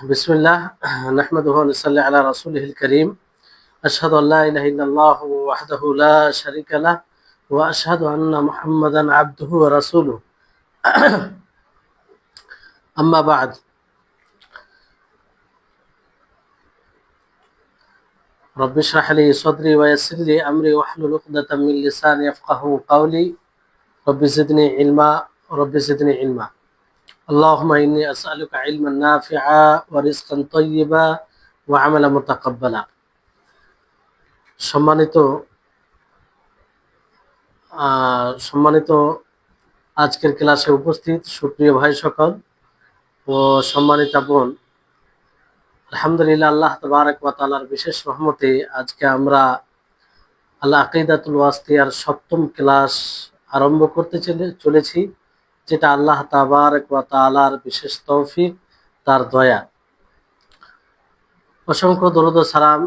বিসমিল্লাহ নাহমাদুহু ওয়া নুসাল্লি আলা রাসূলিহিল কারীম আশহাদু আল্লা ইলাহা ইল্লাল্লাহু ওয়াহদাহু লা শারীকা লাহ ওয়া আশহাদু আন্না মুহাম্মাদান আবদুহু ওয়া রাসূলুহু আম্মা বা'দ। রব্বি ইশরাহ লি সাদরি ওয়া ইয়াসসির লি আমরি ওয়াহলুল উকদাতাম মিন লিসানি ইয়াফকাহু কাওলি রব্বি জিদনি ইলমা। আল্লাহুম্মা ইন্নী আসআলুকা ইলমান নাফিআ ওয়া রিজকান তাইয়্যিবা ওয়া আমালান মুতাকাব্বালা। সম্মানিত সম্মানিত আজকের ক্লাসে উপস্থিত সুপ্রিয় ভাই সকল ও সম্মানিতা বোন, আলহামদুলিল্লাহ আল্লাহ তাবারক ওয়া তাআলার বিশেষ রহমতে আজকে আমরা আল আকিদাতুল ওয়াসিতিয়ার ৭ম ক্লাস আরম্ভ করতে চলেছি, যেটা আল্লাহ তাবারক ওয়া তাআলার বিশেষ তৌফিক, তার দয়া। অসংখ্য দরুদ ও সালাম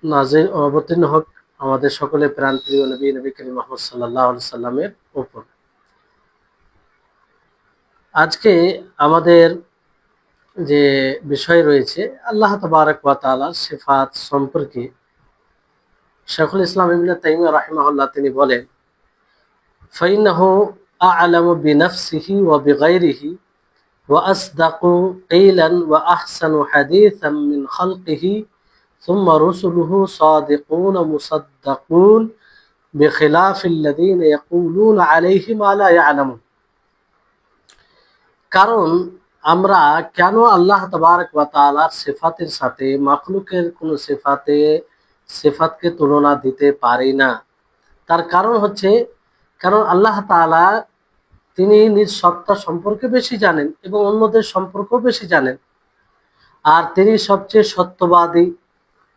নাজিল ও অবতীর্ণ হোক আমাদের সকলের প্রাণপ্রিয় নবী করিম মুহাম্মদ সাল্লাল্লাহু আলাইহি সাল্লামের উপর। আজকে আমাদের যে বিষয় রয়েছে আল্লাহ তাবারক ওয়া তাআলার সিফাত সম্পর্কে। শাইখুল ইসলাম ইবনে তাইমিয়া রাহিমাহুল্লাহ তিনি বলেন, ফাইন্নাহু আ'লামু বিনাফসিহি ওয়া বিগাইরিহি ওয়া আসদাকু কিলান ওয়া আহসানু হাদিসাম মিন খালকিহি সুম্মা রুসুলুহু সাদিকুন মুসাদ্দাকুন বিখিলাফিল্লাযীনা ইয়াকুলুনা আলাইহি মা লা ইয়ালামুন। কারণ আমরা কেন আল্লাহ তাবারক ওয়া তাআলার সিফাতের সাথে মাখলুকের কোন সিফাতকে তুলনা দিতে পারি না, তার কারণ হচ্ছে কারণ আল্লাহ তাআলা তিনি নিজ সত্তা সম্পর্কে বেশি জানেন এবং অন্যদের সম্পর্কেও বেশি জানেন, আর তিনি সবচেয়ে সত্যবাদী।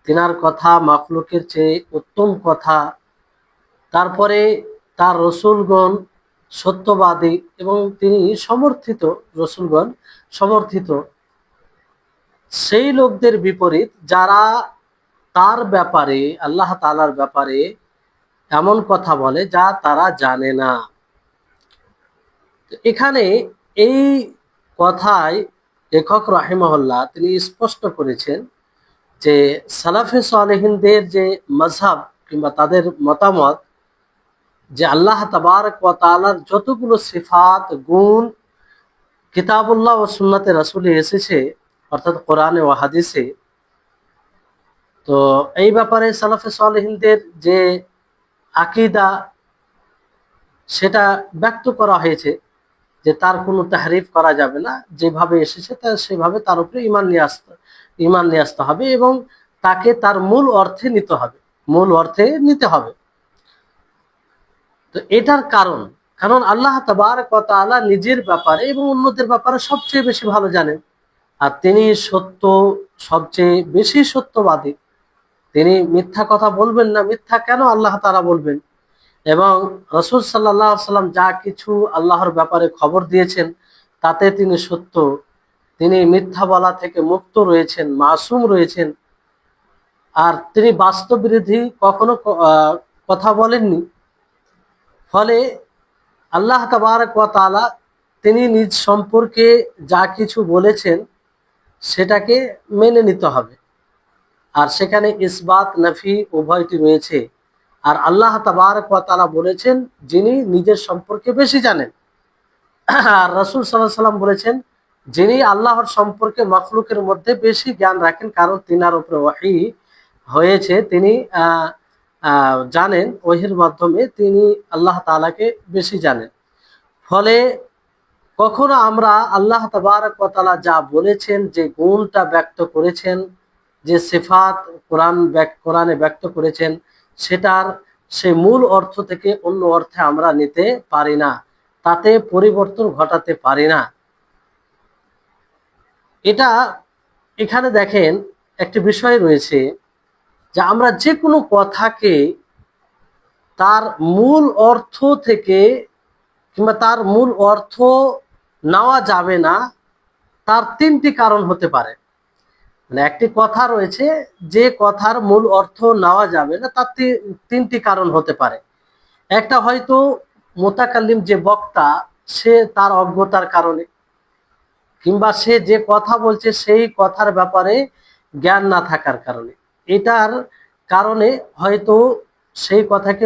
তিনার কথা মাখলুকের চেয়ে উত্তম কথা। তারপরে তার রসুলগণ সত্যবাদী এবং তিনি সমর্থিত, রসুলগণ সমর্থিত। সেই লোকদের বিপরীত যারা তার ব্যাপারে, আল্লাহ তাআলার ব্যাপারে এমন কথা বলে যা তারা জানে না। এখানে এই কথায় লেখক রাহিমাহুল্লাহ তিনি স্পষ্ট করেছেন যে সালাফে সালেহিনদের যে মাযহাব কিংবা তাদের মতামত, যে আল্লাহ তাবারক ওয়া তাআলার যতগুলো সিফাত গুণ কিতাবুল্লাহ ও সুন্নাতে রাসূলে এসেছে, অর্থাৎ কোরআনে ও হাদিসে, তো এই ব্যাপারে সালাফে সালেহিনদের যে আকীদা সেটা ব্যক্ত করা হয়েছে যে তার কোনো তাহরিফ করা যাবে না, যেভাবে এসেছে তা সেভাবে তার উপরে ঈমান নিয়ে আসতে হবে এবং তাকে তার মূল অর্থে নিতে হবে। তো এটার কারণ আল্লাহ তাবারক ওয়া তাআলা নিজের ব্যাপারে এবং অন্যদের ব্যাপারে সবচেয়ে বেশি ভালো জানেন, আর তিনি সবচেয়ে বেশি সত্যবাদী। তিনি মিথ্যা কথা বলবেন না। মিথ্যা কেন আল্লাহ তাআলা বলবেন? এবং রাসূল সাল্লাল্লাহু আলাইহি ওয়াসাল্লাম যা কিছু আল্লাহর ব্যাপারে খবর দিয়েছেন তাতে তিনি সত্য। তিনি মিথ্যা বলা থেকে মুক্ত রয়েছেন, মাসুম রয়েছেন, আর তিনি বাস্তব বিরোধী কখনো কথা বলেননি। ফলে আল্লাহ তাবারক ওয়া তাআলা তিনি নিজ সম্পর্কে যা কিছু বলেছেন সেটাকে মেনে নিতে হবে, আর সেখানে ইসবাত নাফি উভয়টি রয়েছে। আর আল্লাহ তাবারক ওয়া তাআলা বলেছেন যিনি নিজের সম্পর্কে বেশি জানেন, আর রাসূল সাল্লাল্লাহু আলাইহি ওয়াসাল্লাম বলেছেন যিনি আল্লাহর সম্পর্কে মাখলুকের মধ্যে বেশি জ্ঞান রাখেন, কারণ তিনার উপরে ওহী হয়েছে, তিনি জানেন, ওহীর মাধ্যমে তিনি আল্লাহ তাআলাকে বেশি জানেন। ফলে কখনো আমরা আল্লাহ তাবারক ওয়া তাআলা যা বলেছেন, যে গুণটা ব্যক্ত করেছেন, যে সিফাত কোরআনে ব্যক্ত করেছেন, সেটার সেই মূল অর্থ থেকে অন্য অর্থে আমরা নিতে পারি না, তাতে পরিবর্তন ঘটাতে পারি না। এখানে দেখেন একটি বিষয় রয়েছে যে আমরা যে কোনো কথাকে তার মূল অর্থ থেকে কিংবা তার মূল অর্থ নেওয়া যাবে না, তার 3টি কারণ হতে পারে। মানে একটি কথা রয়েছে যে কথার মূল অর্থ নেওয়া যাবে না, তার 3টি কারণ হতে পারে। একটা হয়তো মুতাকাল্লিম যে বক্তা সে তার অজ্ঞতার কারণে, কিংবা সে যে কথা বলছে সেই কথার ব্যাপারে জ্ঞান না থাকার কারণে, এটার কারণে হয়তো সেই কথাকে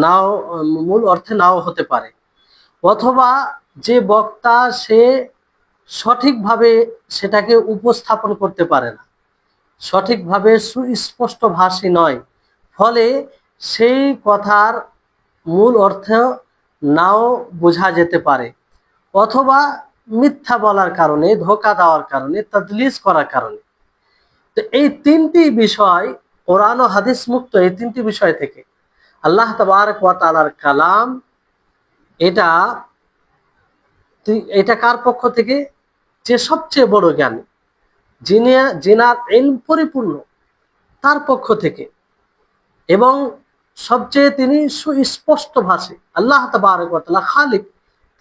নাও মূল অর্থে নাও হতে পারে, অথবা যে বক্তা সে সঠিকভাবে সেটাকে উপস্থাপন করতে পারে না, সঠিকভাবে সুস্পষ্ট ভাষী নয়, ফলে সেই কথার মূল অর্থ নাও বোঝা যেতে পারে, অথবা মিথ্যা বলার কারণে, ধোঁকা দেওয়ার কারণে, তাদলিস করার কারণে। তো এই তিনটি বিষয়, কোরআন ও হাদিস মুক্ত এই তিনটি বিষয় থেকে আল্লাহ তাবারক ওয়া তাআলার কালাম, এটা এটা কার পক্ষ থেকে? যে সবচেয়ে বড় জ্ঞানী, যিনার ইলম পরিপূর্ণ, তার পক্ষ থেকে, এবং সবচেয়ে তিনি সুস্পষ্ট ভাষী। আল্লাহ তাবারক ওয়া তাআলা খালিক,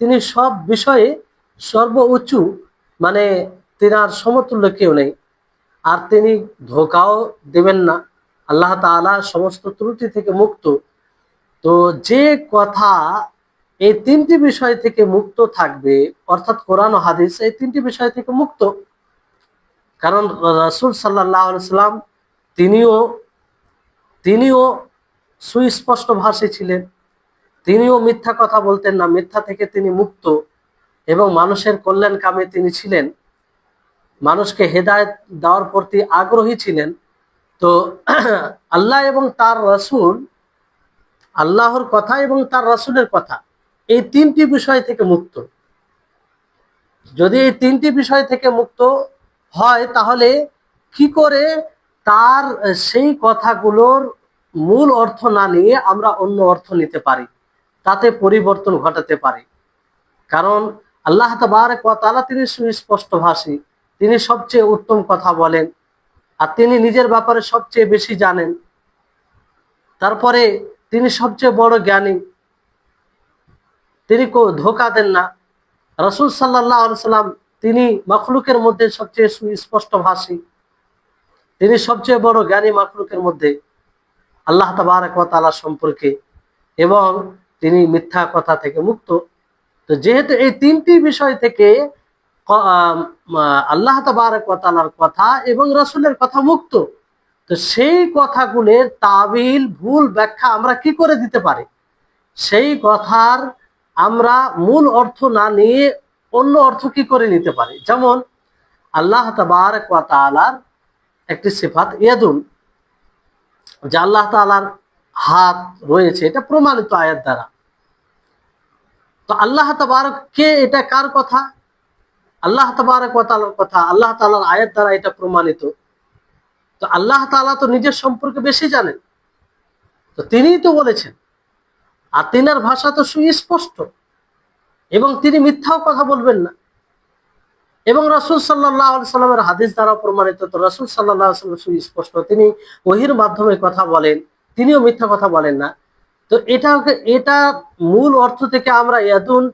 তিনি সব বিষয়ে সর্বোচ্চ, মানে তিনার সমতুল্য কেউ নেই, আর তিনি ধোঁকাও দেবেন না। আল্লাহ তাআলা সমস্ত ত্রুটি থেকে মুক্ত। তো যে কথা এই তিনটি বিষয় থেকে মুক্ত থাকবে, অর্থাৎ কোরআন ও হাদিস এই তিনটি বিষয় থেকে মুক্ত, কারণ রাসূল সাল্লাল্লাহু আলাইহি সাল্লাম তিনিও তিনিও সুস্পষ্ট ভাষী ছিলেন, তিনিও মিথ্যা কথা বলতেন না, মিথ্যা থেকে তিনি মুক্ত, এবং মানুষের কল্যাণ কামে তিনি ছিলেন, মানুষকে হেদায়েত দেওয়ার প্রতি আগ্রহী ছিলেন। তো আল্লাহ এবং তার রাসূল, আল্লাহর কথা এবং তার রাসূলের কথা, এই তিনটি বিষয় থেকে মুক্ত। যদি এই তিনটি বিষয় থেকে মুক্ত হয়, তাহলে কি করে তার সেই কথাগুলোর মূল অর্থ না নিয়ে আমরা অন্য অর্থ নিতে পারি, তাতে পরিবর্তন ঘটাতে পারি? কারণ আল্লাহ তাবারক ওয়া তাআলা তিনি সুস্পষ্ট ভাষী, তিনি সবচেয়ে উত্তম কথা বলেন, আর তিনি নিজের ব্যাপারে সবচেয়ে বেশি জানেন। তারপরে তিনি সবচেয়ে বড় জ্ঞানী, তিনি ধোঁকা দেন না। রাসূল সাল্লাল্লাহু আলাইহি সাল্লাম তিনি মাখলুকের মধ্যে সবচেয়ে সুস্পষ্ট ভাষী, তিনি সবচেয়ে বড় জ্ঞানী মাখলুকের মধ্যে আল্লাহ তাবারক ওয়া তাআলা সম্পর্কে, এবং তিনি মিথ্যা কথা থেকে মুক্ত। তো যেহেতু এই তিনটি বিষয় থেকে আল্লাহ তাবারক ওয়া তাআলার কথা এবং রাসূলের কথা মুক্ত, তো সেই কথাগুলোর তাবিল, ভুল ব্যাখ্যা আমরা কি করে দিতে পারি? সেই কথার আমরা মূল অর্থ না নিয়ে অন্য অর্থ কি করে নিতে পারি? যেমন আল্লাহ তাবারক ওয়া তাআলার একটি সিফাত ইয়াদুন, যে আল্লাহ তাআলার হাত রয়েছে, এটা প্রমাণিত আয়াত দ্বারা। তো আল্লাহ তাবারক কে, এটা কার কথা? আল্লাহ তাবারক ওয়া তাআলার কথা, আল্লাহ তাআলার আয়াত দ্বারা এটা প্রমাণিত। তো আল্লাহ তাআলা তো নিজের সম্পর্কে বেশি জানেন, তো তিনিই তো বলেছেন, আর তিনার ভাষা তো সুস্পষ্ট, এবং তিনি মিথ্যাও কথা বলবেন না। এবং রাসূল সাল্লাল্লাহু আলাইহি সাল্লামের হাদিস দ্বারা প্রমাণিত। তো রাসূল সাল্লাল্লাহু আলাইহি সাল্লাম সুস্পষ্ট, তিনি ওহীর মাধ্যমে কথা বলেন, তিনিও মিথ্যা কথা বলেন না। তো এটা মূল অর্থ থেকে আমরা ইয়াদুন,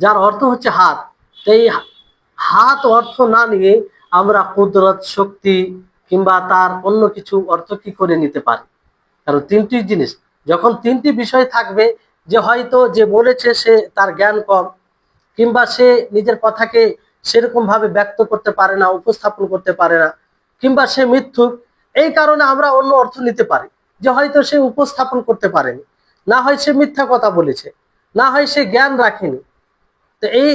যার অর্থ হচ্ছে হাত, এই হাত অর্থ না নিয়ে আমরা কুদরত, শক্তি কিংবা তার অন্য কিছু অর্থ কি করে নিতে পারি? কারণ তিনটি জিনিস, যখন তিনটি বিষয় থাকবে, যে হয়তো যে বলেছে সে তার জ্ঞান কম, কিংবা সে নিজের কথাকে সেরকম ভাবে ব্যক্ত করতে পারে না, উপস্থাপন করতে পারে না, কিংবা সে মিথ্যুক, এই কারণে আমরা অন্য অর্থ নিতে পারি, যে হয়তো সে উপস্থাপন করতে পারেনি, না হয় সে মিথ্যা কথা বলেছে, না হয় সে জ্ঞান রাখেনি। তো এই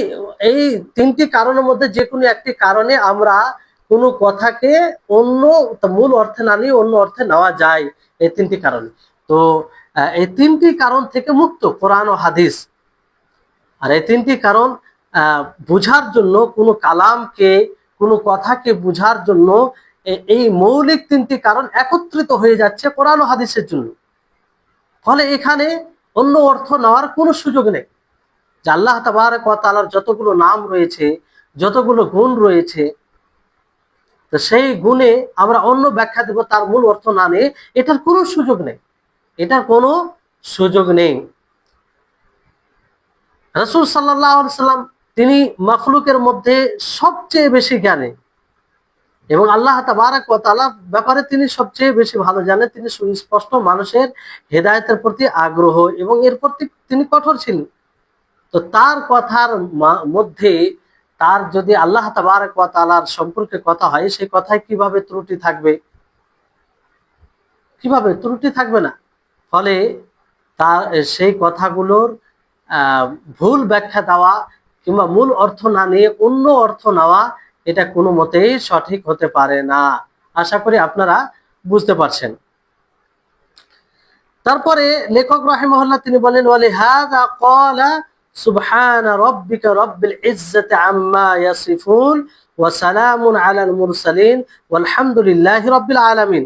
এই তিনটি কারণের মধ্যে যে কোনো একটি কারণে আমরা কোনো কথাকে অন্য মূল অর্থে না নিয়ে অন্য অর্থে নেওয়া যায়, এই তিনটি কারণে। তো এই তিনটি কারণ থেকে মুক্ত কোরআন ও হাদিস। আর এই তিনটি কারণ বুঝার জন্য, কোনো কালামকে, কোনো কথাকে বুঝার জন্য এই মৌলিক তিনটি কারণ একত্রিত হয়ে যাচ্ছে কোরআন ও হাদিসের জন্য। ফলে এখানে অন্য অর্থ নেওয়ার কোনো সুযোগ নেই। যে আল্লাহ তাবারক ওয়া তাআলার যতগুলো নাম রয়েছে, যতগুলো গুণ রয়েছে, তো সেই গুণে আমরা অন্য ব্যাখ্যা দেব তার মূল অর্থ না নিয়ে, এটার কোনো সুযোগ নেই, এটার কোনো সুযোগ নেই। রাসূল সাল্লাল্লাহু আলাইহি সাল্লাম তিনি মাখলুকের মধ্যে সবচেয়ে বেশি জ্ঞানী, এবং আল্লাহ তাবারক ওয়া তাআলার ব্যাপারে তিনি সবচেয়ে বেশি ভালো জানেন। তিনি সুস্পষ্ট মানুষের হেদায়েতের প্রতি আগ্রহ এবং এর প্রতি তিনি কঠোর ছিলেন। তো তার কথার মধ্যে তার যদি আল্লাহ তাবারক ওয়া তাআলার সম্পর্কে কথা হয়, সেই কথায় কিভাবে ত্রুটি থাকবে? কিভাবে ত্রুটি থাকবে না? ফলে তার সেই কথাগুলোর ভুল ব্যাখ্যা দেওয়া কিংবা মূল অর্থ না নিয়ে অন্য অর্থ নেওয়া, এটা কোনো মতেই সঠিক হতে পারে না। আশা করি আপনারা বুঝতে পারছেন। তারপরে লেখক রাহিমাহুল্লাহ তিনি বলেন, ওয়ালিহাযা ক্বালা সুবহানা রাব্বিকা রাব্বিল ইজ্জাতি আম্মা ইয়াসিফুন ওয়া সালামুন আলাল মুরসালিন ওয়ালহামদুলিল্লাহি রাব্বিল আলামিন।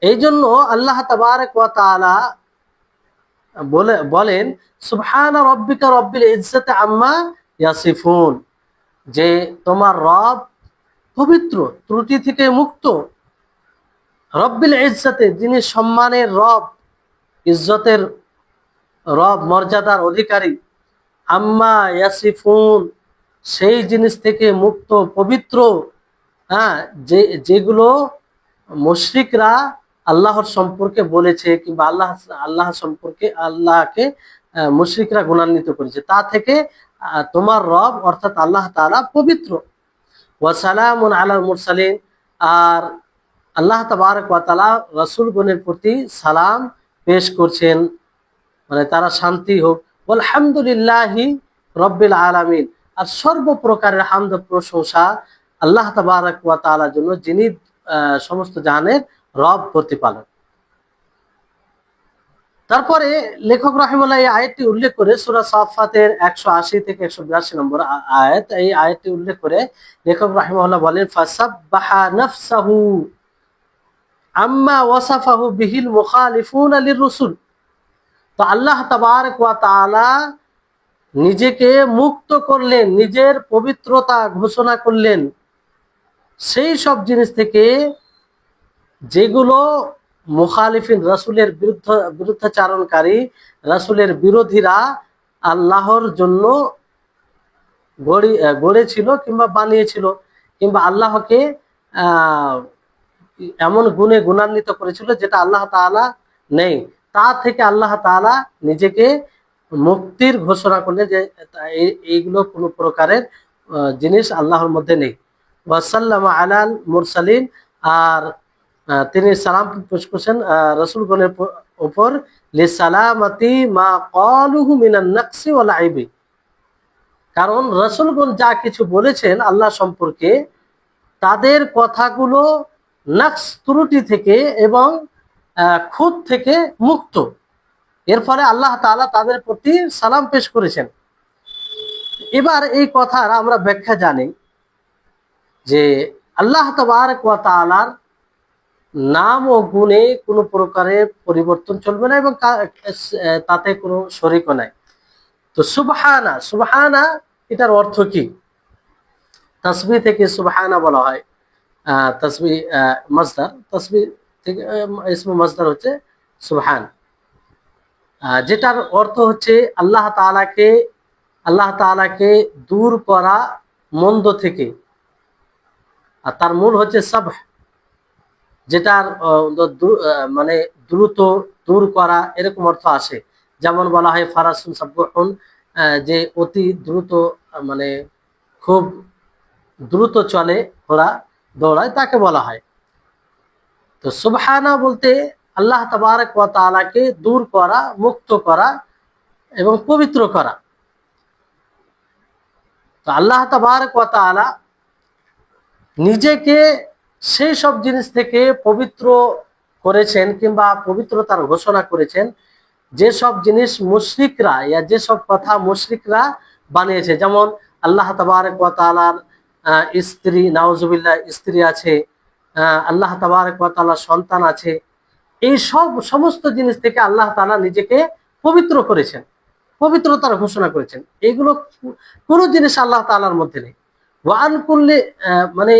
এই জন্য আল্লাহ তাবারক ওয়া তাআলা বলেন সুবহানা রাব্বিকা রাব্বিল ইজ্জাতি আম্মা ইয়াসিফুন, যে তোমার রব পবিত্র, ত্রুটি থেকে মুক্ত। রব্বিল ইজ্জাতে, যিনি সম্মানের রব, ইজ্জতের রব, মর্যাদার অধিকারী। আম্মা ইয়াসিফুন, সেই জিনিস থেকে মুক্ত, পবিত্র, হ্যাঁ, যেগুলো মুশরিকরা আল্লাহর সম্পর্কে বলেছে কিংবা আল্লাহ সম্পর্কে আল্লাহকে মুশরিকরা গুণান্বিত করেছে, তা থেকে তোমার রব অর্থাৎ আল্লাহ তাআলা পবিত্র। ওয়া সালামুন আলাল মুরসালিন, আর আল্লাহ তাবারক ওয়া তাআলা রাসূলগণের প্রতি সালাম পেশ করছেন, মানে তারা শান্তি হোক। আলহামদুলিল্লাহি রব্বিল আলামিন, আর সর্বপ্রকারের হামদ প্রশংসা আল্লাহ তাবারক ওয়া তাআলার জন্য, যিনি সমস্ত জাহানের রব, প্রতিপালক। তারপরে লেখক রাহিমাহুল্লাহ এই আয়াতটি উল্লেখ করে সূরা সাফফাতের 180 থেকে 182 নম্বর আয়াত, এই আয়াতটি উল্লেখ করে লেখক রাহিমাহুল্লাহ বলেন, ফাসাব্বাহা নাফসাহু আম্মা ওয়াসাফাহু বিহিল মুখালিফুনা লির-রুসুল। তো আল্লাহ তাবারক ওয়া তাআলা নিজেকে মুক্ত করলেন, নিজের পবিত্রতা ঘোষণা করলেন সেই সব জিনিস থেকে যেগুলো মুখালিফিন, রাসূলের বিরুদ্ধাচারণকারী, রাসূলের বিরোধীরা আল্লাহর জন্য গড়েছিল কিংবা বানিয়েছিল, কিংবা আল্লাহকে এমন গুণে গুণান্বিত করেছিল যেটা আল্লাহ তাআলা নেই, তা থেকে আল্লাহ তাআলা নিজেকে মুক্তির ঘোষণা করলেন, যে এইগুলো কোনো প্রকারের জিনিস আল্লাহর মধ্যে নেই। ওয়াসাল্লামা আলাল মুরসালিন, আর তিনি সালাম পেশ করছেন রাসূলগণের উপর, লিসালামাতি মা ক্বালুহু মিনান নাকসি ওয়াল আইবি, কারণ রাসূলগণ যা কিছু বলেছেন আল্লাহ সম্পর্কে, তাদের কথাগুলো নাকস, ত্রুটি থেকে এবং খুঁত থেকে মুক্ত। এর ফলে আল্লাহ তাআলা তাদের প্রতি সালাম পেশ করেছেন। এবার এই কথার আমরা ব্যাখ্যা জানি যে আল্লাহ তাবারক ওয়া তাআলার নাম ও গুণে কোনো প্রকারের পরিবর্তন চলবে না এবং তাতে কোনো শরীকও নাই। তো সুবহানা, সুবহানা এটার অর্থ কি? তাসবিহ থেকে সুবহানা বলা হয়, তাসবিহ মাসদার, তাসবিহ থেকে ইসমু মাসদার হচ্ছে সুবহান, যেটার অর্থ হচ্ছে আল্লাহ তাআলাকে দূর করা মন্দ থেকে, আর তার মূল হচ্ছে সাবহ, যেটার মানে দ্রুত দূর করা, এরকম অর্থ আসে। যেমন বলা হয় ফারাসুন সাবহুন, যে অতি দ্রুত, মানে খুব দ্রুত চলে, ঘোড়া দৌড়ায়, তাকে বলা হয়। তো সুবহানা বলতে আল্লাহ তাবারক ওয়া তাআলাকে দূর করা, মুক্ত করা এবং পবিত্র করা। তো আল্লাহ তাবারক ওয়া তাআলা নিজেকে সেই সব জিনিস থেকে পবিত্র করেছেন কিংবা পবিত্রতার ঘোষণা করেছেন যেসব জিনিস মুশরিকরা, যেসব কথা মুশরিকরা বানিয়েছে। যেমন আল্লাহ তাবারক ওয়া তাআলার স্ত্রী, নাউজুবিল্লাহ, স্ত্রী আছে, আল্লাহ তাবারক ওয়া তাআলার সন্তান আছে, এই সমস্ত জিনিস থেকে আল্লাহ তাআলা নিজেকে পবিত্র করেছেন, পবিত্রতার ঘোষণা করেছেন। এগুলো কোনো জিনিস আল্লাহ তাআলার মধ্যে নেই। ওয়ান করলে মানে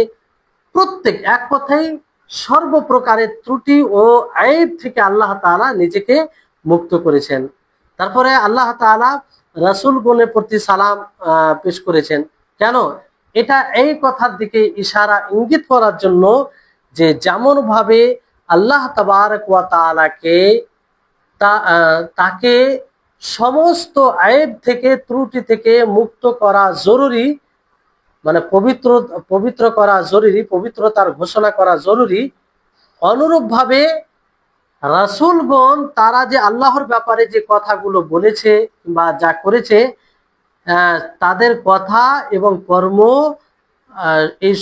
প্রত্যেক, এক কথাই সর্বপ্রকারের ত্রুটি ও আইব থেকে আল্লাহ তাআলা নিজেকে মুক্ত করেছেন। তারপরে আল্লাহ তাআলা রাসূলগণের প্রতি সালাম পেশ করেছেন। কেন? এটা এই কথার দিকে ইশারা, ইঙ্গিত করার জন্য যে যেমন ভাবে আল্লাহ তাবারক ওয়া তাআলাকে তাকে সমস্ত আয়েব থেকে, ত্রুটি থেকে মুক্ত করা জরুরি, মানে পবিত্র করা জরুরি, পবিত্রতার ঘোষণা করা জরুরি। অনুরূপভাবে রাসূলগণ তারা যে আল্লাহর ব্যাপারে যে কথাগুলো বলেছে বা যা করেছে, তাদের কথা এবং কর্ম এই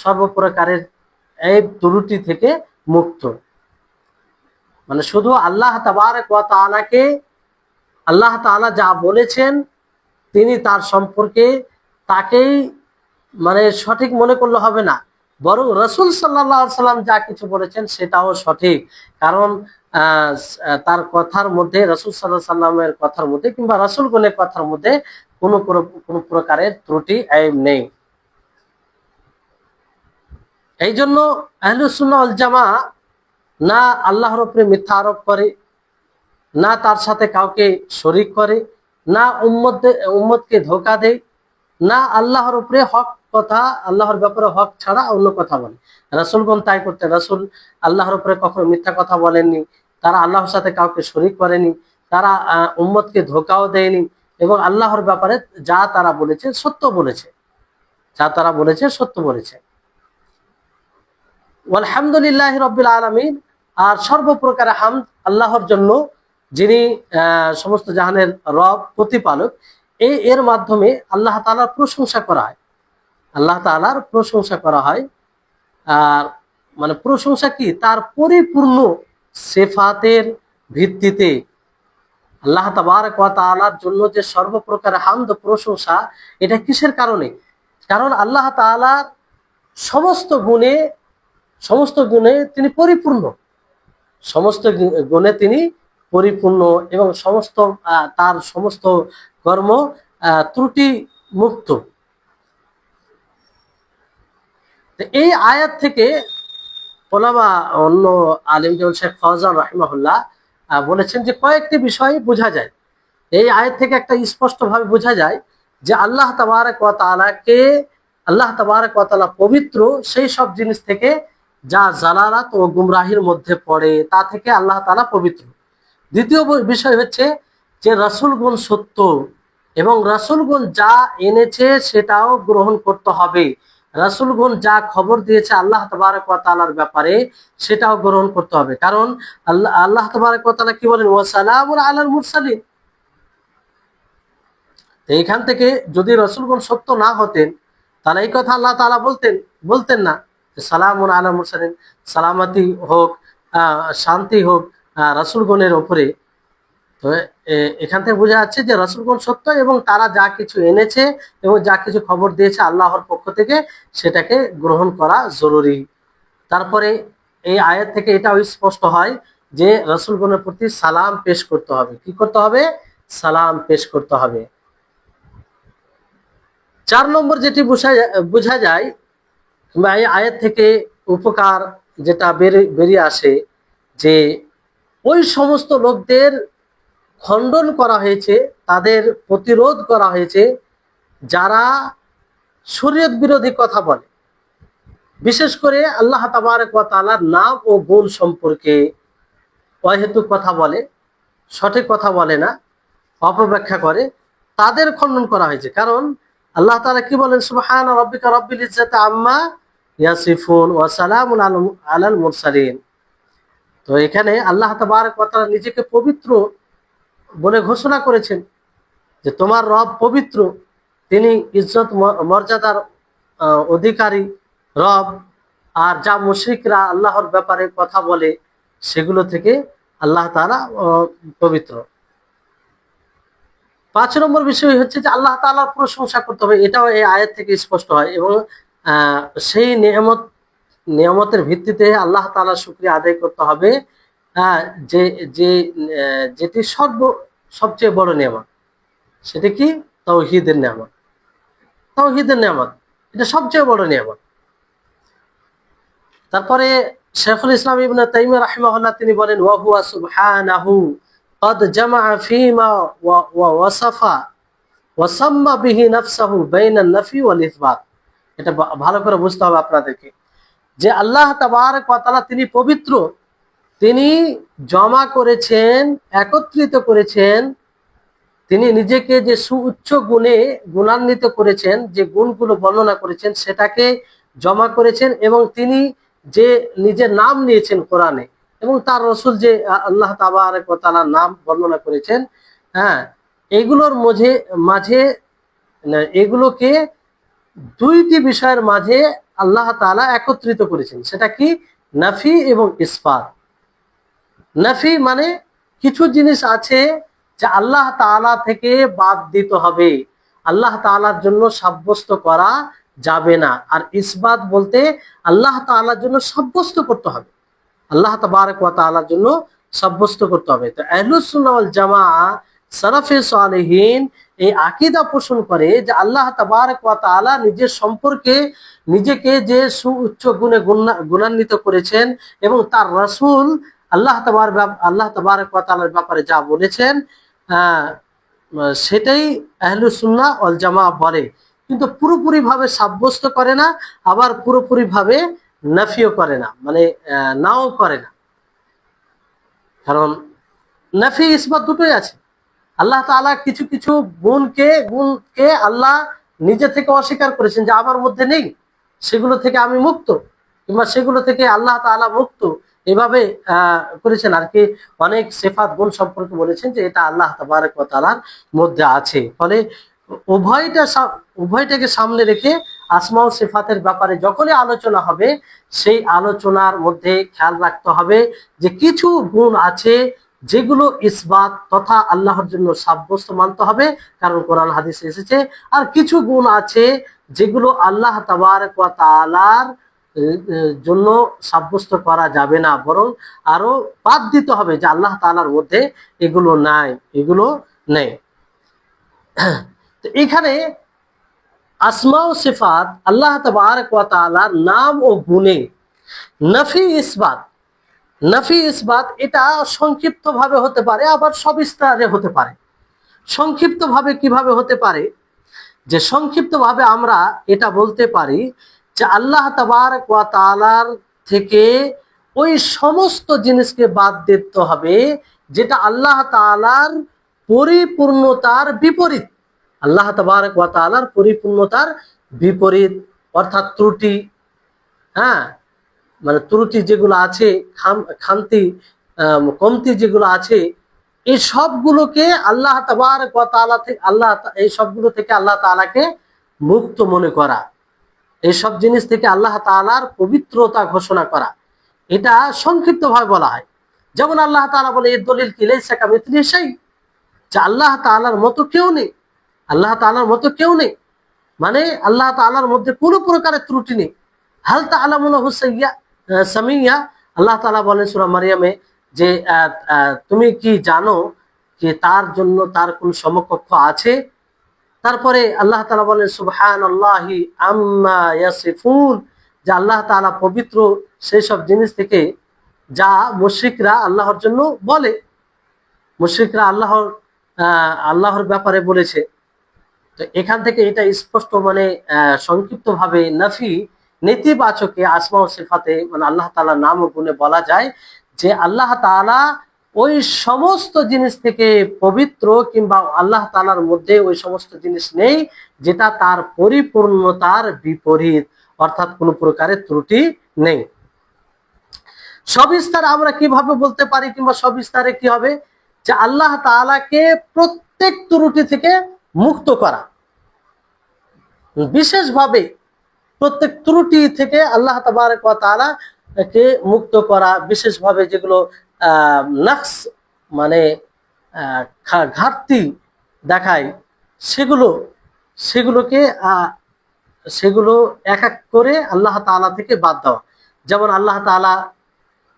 সর্বপ্রকারের এই ত্রুটি থেকে মুক্ত। মানে শুধু আল্লাহ তাবারক ওয়া তাআলাকে, আল্লাহ তাআলা যা বলেছেন তিনি তার সম্পর্কে তাকেই মানে সঠিক মনে করলে হবে না, বরং রাসূল সাল্লাল্লাহু আলাইহি সাল্লাম যা কিছু বলেছেন সেটাও সঠিক। কারণ তার কথার মধ্যে, রাসূল সাল্লাল্লাহু আলাইহি সাল্লামের কথার মধ্যে কিংবা রাসূলগণের কথার মধ্যে কোনো প্রকারের ত্রুটি আইব নেই। এই জন্য আহলুস সুন্নাহ ওয়াল জামাআহ না আল্লাহর উপরে মিথ্যা আরোপ করে, না তার সাথে কাউকে শরীক করে, না উম্মতকে ধোঁকা দেয়, না আল্লাহর উপরে হক কথা, আল্লাহর ব্যাপারে হক ছাড়া অন্য কথা বলে। রাসূলগণ তাই করতেন। রাসূল আল্লাহর উপরে কখনো মিথ্যা কথা বলেননি, তারা আল্লাহর সাথে কাউকে শরীক করেনি, তারা উম্মতকে ধোঁকাও দেয়নি, এবং আল্লাহর ব্যাপারে যা তারা বলেছে সত্য বলেছে, যা তারা বলেছে সত্য বলেছে। আলহামদুলিল্লাহি রাব্বিল আলামিন। আর সর্বপ্রকার হামদ আল্লাহর জন্য, যিনি সমস্ত জাহানের রব, প্রতিপালক। এর মাধ্যমে আল্লাহ তাআলার প্রশংসা করা হয়, আল্লাহ তাআলার প্রশংসা করা হয়। আর মানে প্রশংসা কি, তার পরিপূর্ণ সিফাতের ভিত্তিতে আল্লাহ তাবারক ওয়া তাআলার জন্য যে সর্বপ্রকার হামদ প্রশংসা, এটা কিসের কারণে? কারণ আল্লাহ তাআলার সমস্ত গুণে তিনি পরিপূর্ণ, সমস্ত গুণে তিনি পরিপূর্ণ, এবং তার সমস্ত কর্ম ত্রুটি মুক্ত। এই আয়াত থেকে ওলামা, অন্য আলিম যেমন শেখ ফওজান রাহিমাহুল্লাহ বলেছেন যে কয়েকটি বিষয় বোঝা যায়। এই আয়াত থেকে একটা স্পষ্ট ভাবে বোঝা যায় যে আল্লাহ তাবারক ওয়া তাআলা পবিত্র সেই সব জিনিস থেকে যা জালালাত ও গুমরাহির মধ্যে পড়ে, তা থেকে আল্লাহ তাআলা পবিত্র। দ্বিতীয় বিষয় হচ্ছে যে রাসূলগণ সত্য, এবং রাসূলগণ যা এনেছে সেটাও গ্রহণ করতে হবে। রাসূলগণ যা খবর দিয়েছে আল্লাহ তাবারক ওয়া তাআলার ব্যাপারে সেটাও গ্রহণ করতে হবে। কারণ আল্লাহ তাবারক ওয়া তাআলা কি বলেন, ওয়া সালামুন আলাল মুরসালিন। এইখান থেকে যদি রাসূলগণ সত্য না হতেন তাহলে এই কথা আল্লাহ তাআলা বলতেন না, সালামুন আলাল মুরসালিন, সালামতি হোক, শান্তি হোক রাসূলগণের উপরে। তো এখান থেকে বোঝা যাচ্ছে যে রাসূলগণ সত্য, এবং তারা যা কিছু এনেছে এবং যা কিছু খবর দিয়েছে আল্লাহর পক্ষ থেকে সেটাকে গ্রহণ করা জরুরি। তারপরে এই আয়াত থেকে এটাও স্পষ্ট হয় যে রাসূলগণের প্রতি সালাম পেশ করতে হবে। কি করতে হবে? সালাম পেশ করতে হবে। 4 নম্বর যেটি বোঝা যায়, কিংবা এই আয়াত থেকে উপকার যেটা বেরিয়ে আসে, যে ওই সমস্ত লোকদের খণ্ডন করা হয়েছে, তাদের প্রতিরোধ করা হয়েছে যারা শরীয়ত বিরোধী কথা বলে, বিশেষ করে আল্লাহ তাবারক ওয়া তাআলার নাম ও গুণ সম্পর্কে অহেতুক কথা বলে, সঠিক কথা বলে না, অপব্যাখ্যা করে, তাদের খণ্ডন করা হয়েছে। কারণ আল্লাহ তাআলা কি বলেন, সুবহানা রাব্বিকা রাব্বিল ইজ্জাতি আম্মা ইয়াসিফুন ওয়া সালামুন আলাল মুরসালিন। তো এখানে আল্লাহ তাবারক ওয়া তাআলা নিজেকে পবিত্র বলে ঘোষণা করেছেন যে তোমার রব পবিত্র, তিনি ইজ্জত মর্যাদার অধিকারী রব। আর যা মুশরিকরা আল্লাহর ব্যাপারে কথা বলে সেগুলো থেকে আল্লাহ তাআলা পবিত্র। 5 নম্বর বিষয় হচ্ছে যে আল্লাহ তাআলার প্রশংসা করতে হবে, এটাও এই আয়াত থেকে স্পষ্ট হয়। এবং সেই নিয়ামতের ভিত্তিতে আল্লাহ তাআলার শুকরিয়া আদায় করতে হবে, যেটি সবচেয়ে বড় নিয়ামত। সেটা কি? তাওহীদের নিয়ামত। তাওহীদের নিয়ামত এটা সবচেয়ে বড় নিয়ামত। তারপরে শেখুল ইসলাম ইবনে তাইমিয়া রাহিমাহুল্লাহ তিনি বলেন, ওয়া হুয়া সুবহানাহু قد جمع فيما وصف وسمى به نفسه بين النفي والإثبات। এটা ভালো করে বুঝতে হবে আপনাদেরকে, যে আল্লাহ তাবারক ওয়া তাআলা তিনি পবিত্র, তিনি জমা করেছেন, একত্রিত করেছেন তিনি নিজেকে যে সুউচ্চ গুণে গুণান্বিত করেছেন, যে গুণগুলো বর্ণনা করেছেন সেটাকে জমা করেছেন, এবং তিনি যে নিজের নাম নিয়েছেন কোরআনে, এবং তার রসুল যে আল্লাহ তাবারক ওয়া তাআলার নাম বর্ণনা করেছেন, হ্যাঁ, এগুলোর মাঝে মাঝে এগুলোকে দুইটি বিষয়ের মাঝে আল্লাহ তাআলা একত্রিত করেছেন। সেটা কি? নাফি এবং ইসবাত। নাফি মানে কিছু জিনিস আছে যে আল্লাহ তাআলা থেকে বাদ দিতে হবে, আল্লাহ তাআলার জন্য সাব্যস্ত করা যাবে না। আর ইসবাত বলতে আল্লাহ তাআলার জন্য সাব্যস্ত করতে হবে, আল্লাহ তাবারক ওয়া তাআলার জন্য সাব্যস্ত করতে হবে। তো আহলুস সুন্নাহ ওয়াল জামাআহ, সালাফে সালেহিন এই আকীদা পোষণ করে যে আল্লাহ তাবারক ওয়া তাআলা নিজের সম্পর্কে নিজেকে যে সুউচ্চ গুণে গুণান্বিত করেছেন, এবং তার রাসূল আল্লাহ তাবারক ওয়া তাআলার ব্যাপারে যা বলেছেন, সেটাই আহলুস সুন্নাহ ওয়াল জামাআহ বলে। কিন্তু পুরোপুরি ভাবে সাব্যস্ত করে না, আবার পুরোপুরি ভাবে নাফিও করে না, মানে নাও করে না। কারণ নাফি ইসবাত দুটোই আছে। আল্লাহ তাআলা কিছু কিছু গুণকে আল্লাহ নিজে থেকে অস্বীকার করেছেন যে আমার মধ্যে নেই, সেগুলো থেকে আমি মুক্ত, কিংবা সেগুলো থেকে আল্লাহ তাআলা মুক্ত, এভাবে করেছেন আর কি। অনেক সিফাত গুণ সম্পর্কে বলেছেন যে এটা আল্লাহ তাবারক ওয়া তাআলার মধ্যে আছে। ফলে উভয়টাকে সামনে রেখে আসমা ও সিফাতের ব্যাপারে যখনই আলোচনা হবে, সেই আলোচনার মধ্যে খেয়াল রাখতে হবে যে কিছু গুণ আছে যেগুলো ইসবাত তথা আল্লাহর জন্য সাব্যস্ত মানতে হবে, কারণ কোরআন হাদিসে এসেছে। আর কিছু গুণ আছে যেগুলো আল্লাহ তাবারক ওয়া তাআলার জন্য সাব্যস্ত করা যাবে না, বরং আরো বাদ দিতে হবে যে আল্লাহ তাআলার মধ্যে এগুলো নাই, এগুলো নেই। তো এখানে আসমা ও সিফাত, আল্লাহ তাবারক ওয়া তাআলার নাম ও গুণে নাফি ইসবাত এটা সংক্ষিপ্ত ভাবে হতে পারে, আবার সবিস্তারে হতে পারে। সংক্ষিপ্ত ভাবে কিভাবে হতে পারে? যে সংক্ষিপ্ত ভাবে আমরা এটা বলতে পারি যে আল্লাহ তাবারক ওয়া তাআলার থেকে ওই সমস্ত জিনিসকে বাদ দিতে হবে যেটা আল্লাহ তাআলার পরিপূর্ণতার বিপরীত। আল্লাহ তাবারক ওয়া তাআলার পরিপূর্ণতার বিপরীত, অর্থাৎ ত্রুটি, হ্যাঁ, মানে ত্রুটি যেগুলো আছে, খামতি কমতি যেগুলো আছে, এই সবগুলোকে আল্লাহ তাবারক ওয়া তাআলা থেকে এই সবগুলো থেকে আল্লাহ তাআলাকে মুক্ত মনে করা, এই সব জিনিস থেকে আল্লাহ তাআলার পবিত্রতা ঘোষণা করা, এটা সংক্ষিপ্ত ভাবে বলা হয়। যেমন আল্লাহ তাআলা বলে, এর দলিল কি? লাইসা কামিথলিহি শাই, যে আল্লাহ তাআলার মতো কেউ নেই, আল্লাহ তাআলার মতো কেউ নেই, মানে আল্লাহ তাআলার মধ্যে কোনো প্রকারের ত্রুটি নেই। হাল তাআলামু লাহু সামিয়্যা, আল্লাহ তাআলা বলেন সূরা মারইয়ামে যে তুমি কি জানো যে তার জন্য তার কোন সমকক্ষ আছে? তারপরে আল্লাহ তাআলা বলেন সুবহানাল্লাহি আম্মা ইয়াসিফুন, যে আল্লাহ তাআলা পবিত্র সেই সব জিনিস থেকে যা মুশরিকরা আল্লাহর জন্য বলে, মুশরিকরা আল্লাহর ব্যাপারে বলেছে। তো এখান থেকে এটা স্পষ্ট, মানে সংক্ষিপ্ত ভাবে নাফি নেতিবাচকে আসমা ও সিফাতে, মানে আল্লাহ তাআলার নাম ও গুণে বলা যায় যে আল্লাহ তাআলা ওই সমস্ত জিনিস থেকে পবিত্র, কিংবা আল্লাহ তাআলার মধ্যে ওই সমস্ত জিনিস নেই যেটা তার পরিপূর্ণতার বিপরীত, অর্থাৎ কোনো প্রকারের ত্রুটি নেই। সবিস্তারে আমরা কিভাবে বলতে পারি, কিংবা সবিস্তারে কি হবে? যে আল্লাহ তাআলাকে প্রত্যেক ত্রুটি থেকে মুক্ত করা, বিশেষভাবে প্রত্যেক ত্রুটি থেকে আল্লাহ তাবারক ওয়া তাআলা কে মুক্ত করা, বিশেষভাবে যেগুলো নাকস, মানে ঘাটতি দেখায়, সেগুলো এক এক করে আল্লাহ তাআলা থেকে বাদ দেওয়া। যেমন আল্লাহ তাআলা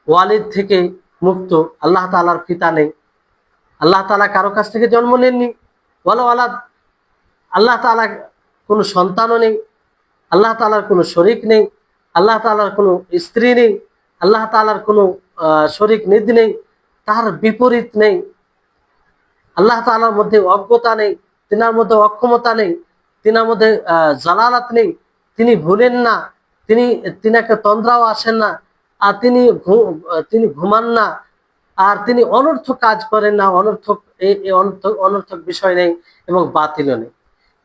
ওয়ালিদ থেকে মুক্ত, আল্লাহ তাআলার পিতা নেই, আল্লাহ তাআলা কারো কাছ থেকে জন্ম নেননি, ওয়ালা ওয়ালাদ, আল্লাহ তাআলা কোনো সন্তানও নেই, আল্লাহ তাআলার কোনো শরীক নেই, আল্লাহ তাআলার কোনো স্ত্রী নেই, আল্লাহ তাআলার কোনো শরীক নিদ নেই, তার বিপরীত নেই। আল্লাহ তাআলার মধ্যে অজ্ঞতা নেই, তিনার মধ্যে অক্ষমতা নেই, তিনার মধ্যে জালালাত নেই, তিনি ভুলেন না, তিনাকে তন্দ্রাও আসেন না, আর তিনি ঘুমান না, আর তিনি অনর্থক কাজ করেন না, অনর্থক অনর্থক অনর্থক বিষয় নেই এবং বাতিলও নেই।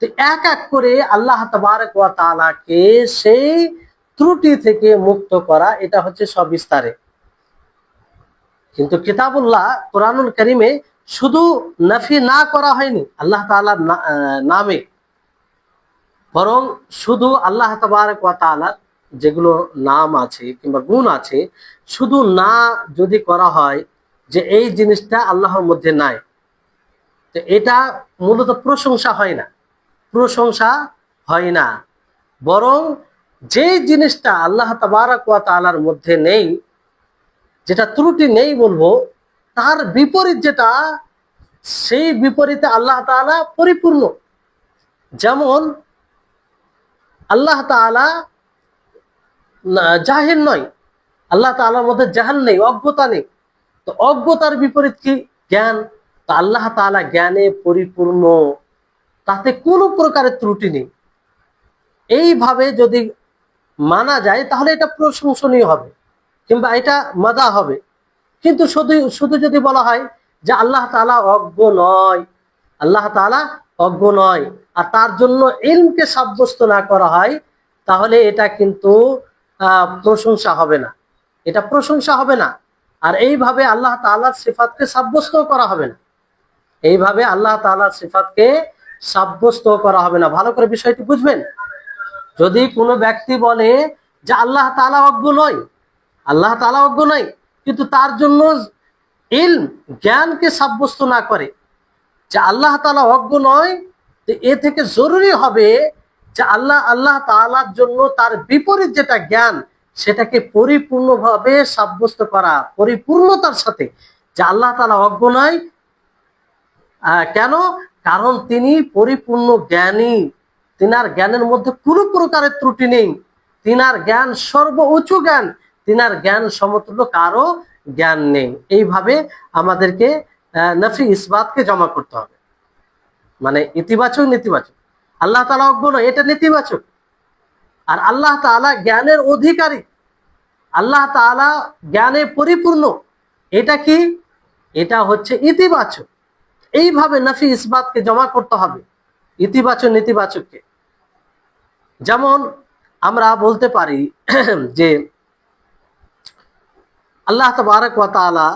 তো এক এক করে আল্লাহ তাবারক ওয়া তাআলাকে সেই ত্রুটি থেকে মুক্ত করা, এটা হচ্ছে সবিস্তারে। কিন্তু কিতাবুল্লাহ কোরআনুল কারীমে শুধু নাফি না করা হয়নি আল্লাহ তাআলার নামে, বরং শুধু আল্লাহ তাবারক ওয়া তাআলার যেগুলো নাম আছে কিংবা গুণ আছে, শুধু না যদি করা হয় যে এই জিনিসটা আল্লাহর মধ্যে নাই, তো এটা মূলত প্রশংসা হয় না, প্রশংসা হয় না। বরং যে জিনিসটা আল্লাহ তাবারক ওয়া তাআলার মধ্যে নেই, যেটা ত্রুটি নেই বলবো, তার বিপরীত যেটা, সেই বিপরীতে আল্লাহ তাআলা পরিপূর্ণ। যেমন আল্লাহ তাআলা জাহিল নয়, আল্লাহ তাআলার মধ্যে জাহাল নেই, অজ্ঞতা নেই। তো অজ্ঞতার বিপরীত কি? জ্ঞান। তো আল্লাহ তাআলা জ্ঞানে পরিপূর্ণ, তাতে কোনো প্রকারের ত্রুটি নেই। এইভাবে যদি মানা যায় তাহলে এটা প্রশংসনীয় হবে কিংবা এটা মাদা হবে। কিন্তু শুধু শুধু যদি বলা হয় যে আল্লাহ তাআলা অজ্ঞ নয়, আল্লাহ তাআলা অজ্ঞ নয়, আর তার জন্য ইলমকে সাব্যস্ত না করা হয়, তাহলে এটা কিন্তু প্রশংসা হবে না, এটা প্রশংসা হবে না। আর এইভাবে আল্লাহ তাআলার সিফাতকে সাব্যস্ত করা হবে না, এইভাবে আল্লাহ তাআলার সিফাতকে সাব্যস্ত করা হবে না। ভালো করে বিষয়টি বুঝবেন। যদি কোনো ব্যক্তি বলে যে আল্লাহ তাআলা অজ্ঞ নয়, আল্লাহ তাআলা অজ্ঞ নয়, কিন্তু তার জন্য ইলম জ্ঞানকে সাব্যস্ত না করে যে আল্লাহ তাআলা অজ্ঞ নয়, তো এ থেকে জরুরি হবে যে আল্লাহ তাআলার জন্য তার বিপরীত যেটা জ্ঞান, সেটাকে পরিপূর্ণভাবে সাব্যস্ত করা, পরিপূর্ণতার সাথে, যে আল্লাহ তাআলা অজ্ঞ নয়। কেন? কারণ তিনি পরিপূর্ণ জ্ঞানী, তিনার জ্ঞানের মধ্যে কোনো প্রকারের ত্রুটি নেই, তিনার জ্ঞান সর্বোচ্চ জ্ঞান, তিনার জ্ঞান সমতুল্য কারো জ্ঞান নেই। এইভাবে আমাদেরকে নফি ইসবাতকে জমা করতে হবে, মানে ইতিবাচক নেতিবাচক। আল্লাহ তাআলা অজ্ঞ নয়, এটা নেতিবাচক। আর আল্লাহ তাআলা জ্ঞানের অধিকারী, আল্লাহ তাআলা জ্ঞানে পরিপূর্ণ, এটা কি? এটা হচ্ছে ইতিবাচক। এইভাবে নফি ইসবাতকে জমা করতে হবে, ইতিবাচক নেতিবাচককে। যেমন আমরা বলতে পারি যে আল্লাহ তাবারক ওয়া তাআলা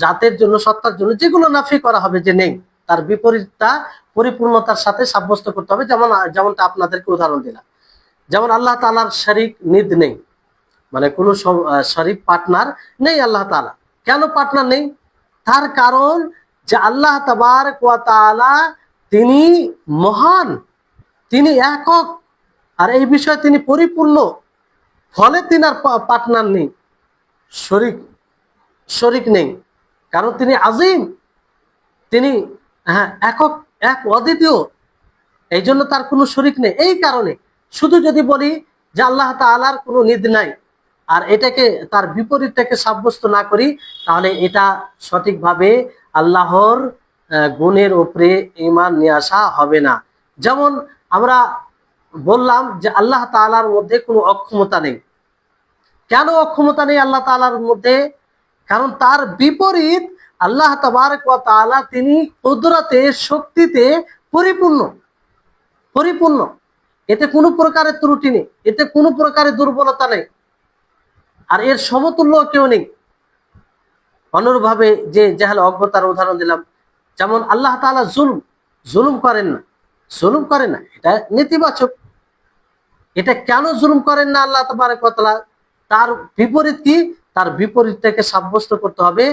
জাতের জন্য, সত্তার জন্য যেগুলো নাফি করা হবে যে নেই, তার বিপরীতটা পরিপূর্ণতার সাথে সাব্যস্ত করতে হবে। যেমনটা আপনাদেরকে উদাহরণ দিলাম, যেমন আল্লাহ তাআলার শরীক নিদ নেই, মানে কোনো শরীক পার্টনার নেই আল্লাহ তাআলা। কেন পার্টনার নেই? তার কারণ যে আল্লাহ তাবারক ওয়া তাআলা তিনি মহান, তিনি একক, আর এই বিষয়ে তিনি পরিপূর্ণ, ফলে তিনার পার্টনার নেই, শরীক শরীক নেই। কারণ তিনি আজিম, তিনি একক, এক অদ্বিতীয়, এই জন্য তার কোনো শরীক নেই। এই কারণে শুধু যদি বলি যে আল্লাহ তাআলার কোনো নিদ নাই, আর এটাকে তার বিপরীতটাকে সাব্যস্ত না করি, তাহলে এটা সঠিকভাবে আল্লাহর গুণের উপরে ঈমান নিয়ে আসা হবে না। যেমন আমরা বললাম যে আল্লাহ তাআলার মধ্যে কোনো অক্ষমতা নেই। কেন অক্ষমতা নেই আল্লাহ তাআলার মধ্যে? কারণ তার বিপরীত আল্লাহ তাবারক ওয়া তাআলা তিনি কুদরতে, শক্তিতে পরিপূর্ণ, পরিপূর্ণ। এতে কোনো প্রকারের ত্রুটি নেই, এতে কোনো প্রকারের দুর্বলতা নেই, আর এর সমতুল্য কেউ নেই। অনুরূপভাবে যে জাহাল, অজ্ঞতার উদাহরণ দিলাম। যেমন আল্লাহ তাআলা জুলুম করেন না, জুলুম করেন না, এটা নেতিবাচক। এটা কেন জুলুম করেন না আল্লাহ তাবারক ওয়া তাআলা? তার বিপরীত কি? তার বিপরীতটাকে সাব্যস্ত করতে হবে।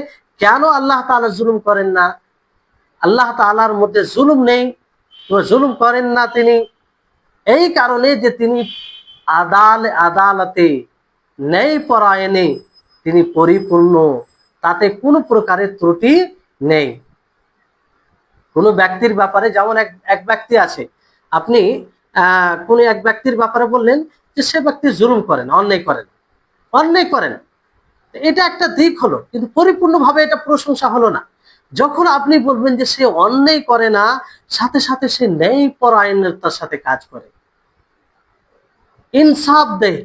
কেন আল্লাহ তাআলা জুলুম করেন না? আল্লাহ তাআলার মধ্যে জুলুম নেই, জুলুম করেন না তিনি এই কারণে যে তিনি আদালতে, ন্যায় পরায়ণে তিনি পরিপূর্ণ, তাতে কোনো প্রকারের ত্রুটি নেই। কোনো ব্যক্তির ব্যাপারে, যেমন এক ব্যক্তি আছে, আপনি কোন এক ব্যক্তির ব্যাপারে বললেন যে সে ব্যক্তি জুলুম করেন, অন্যায় করেন, অন্যায় করেন, এটা একটা দিক হলো, কিন্তু পরিপূর্ণভাবে এটা প্রশংসা হলো না। যখন আপনি বলবেন যে সে অন্যায় করে না, সাথে সাথে সে ন্যায় পরায়ণতার সাথে কাজ করে, ইনসাফ দেয়,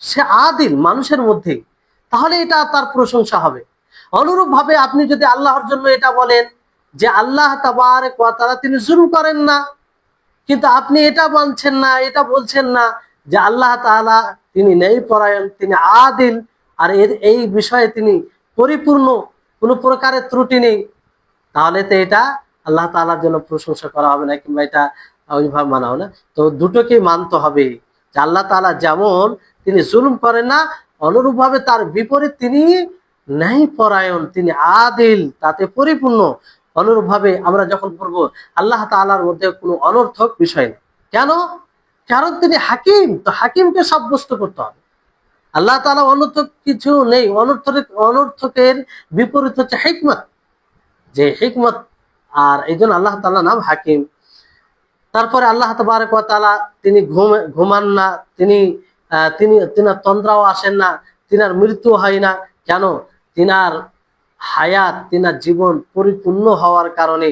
সে আদিল মানুষের মধ্যে, তাহলে এটা তার প্রশংসা হবে। অনুরূপ ভাবে আপনি যদি আল্লাহর জন্য এটা বলেন যে আল্লাহ তাবারক ওয়া তাআলা তিনি জুলম করেন না, কিন্তু আপনি এটা মানছেন না, এটা বলছেন না যে আল্লাহ তাআলা তিনি ন্যায়পরায়ণ, তিনি আদিল, আর এই বিষয়ে তিনি পরিপূর্ণ, কোনো প্রকারের ত্রুটি নেই, তাহলে তো এটা আল্লাহ তাআলার জন্য প্রশংসা করা হবে না, কিংবা এটা ওইভাবে মানা হবে না। তো দুটোকেই মানতে হবে যে আল্লাহ তাআলা যেমন তিনি জুলুম করেন না, অনুরূপ ভাবে তার বিপরীত তিনি ন্যায়পরায়ণ, তিনি আদিল, তাতে পরিপূর্ণ। অনুরূপ ভাবে আমরা যখন পড়বো আল্লাহ তাআলার মধ্যে কোনো অনর্থক বিষয় নেই। কেন? কারণ তিনি হাকিম, তো হাকিমকে সাব্যস্ত করতে হবে। আল্লাহ তাআলা অনর্থক কিছু নেই, অনর্থকের বিপরীত হচ্ছে হিকমত, যে হিকমত, আর এই জন্য আল্লাহ তাআলা নাম হাকিম। তারপরে আল্লাহ তাবারক ওয়া তাআলা তিনি ঘুমান না, তিনি তিনার তন্দ্রাও আসেন না, তিনার মৃত্যু হয় না। কেন? তিনার হায়াত, তিনার জীবন পরিপূর্ণ হওয়ার কারণে,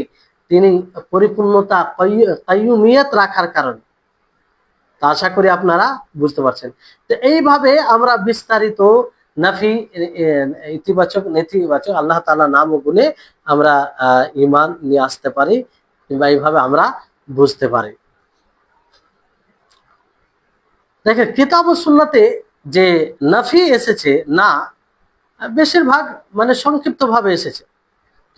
তিনি পরিপূর্ণতা কাইয়ুমিয়ত রাখার কারণে। তা আশা করি আপনারা বুঝতে পারছেন। তো এইভাবে আমরা বিস্তারিত নাফি, ইতিবাচক নেতিবাচক আল্লাহ তাআলা নাম ও গুণে আমরা ঈমান নিয়ে আসতে পারি, কিংবা এইভাবে আমরা বুঝতে পারি। দেখেন কিতাব ও সুন্নাতে যে নাফি এসেছে না, বেশিরভাগ মানে সংক্ষিপ্ত ভাবে এসেছে,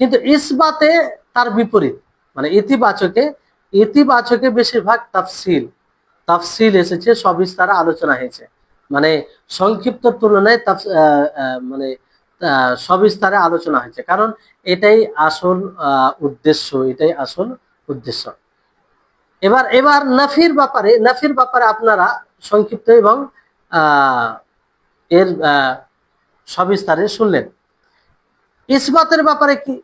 কিন্তু ইসবাতে তার বিপরীত, মানে ইতিবাচকে বেশিরভাগ তাফসিল এসেছে, সবিস্তারে আলোচনা হয়েছে। মানে সংক্ষিপ্ত তুলনায় মানে সবিস্তারে আলোচনা হয়েছে, কারণ এটাই আসল উদ্দেশ্য, এটাই আসল উদ্দেশ্য। এবার নাফির ব্যাপারে আপনারা সংক্ষিপ্ত এবং এর সবিস্তারে শুনলেন। ইসবাতের ব্যাপারে কি?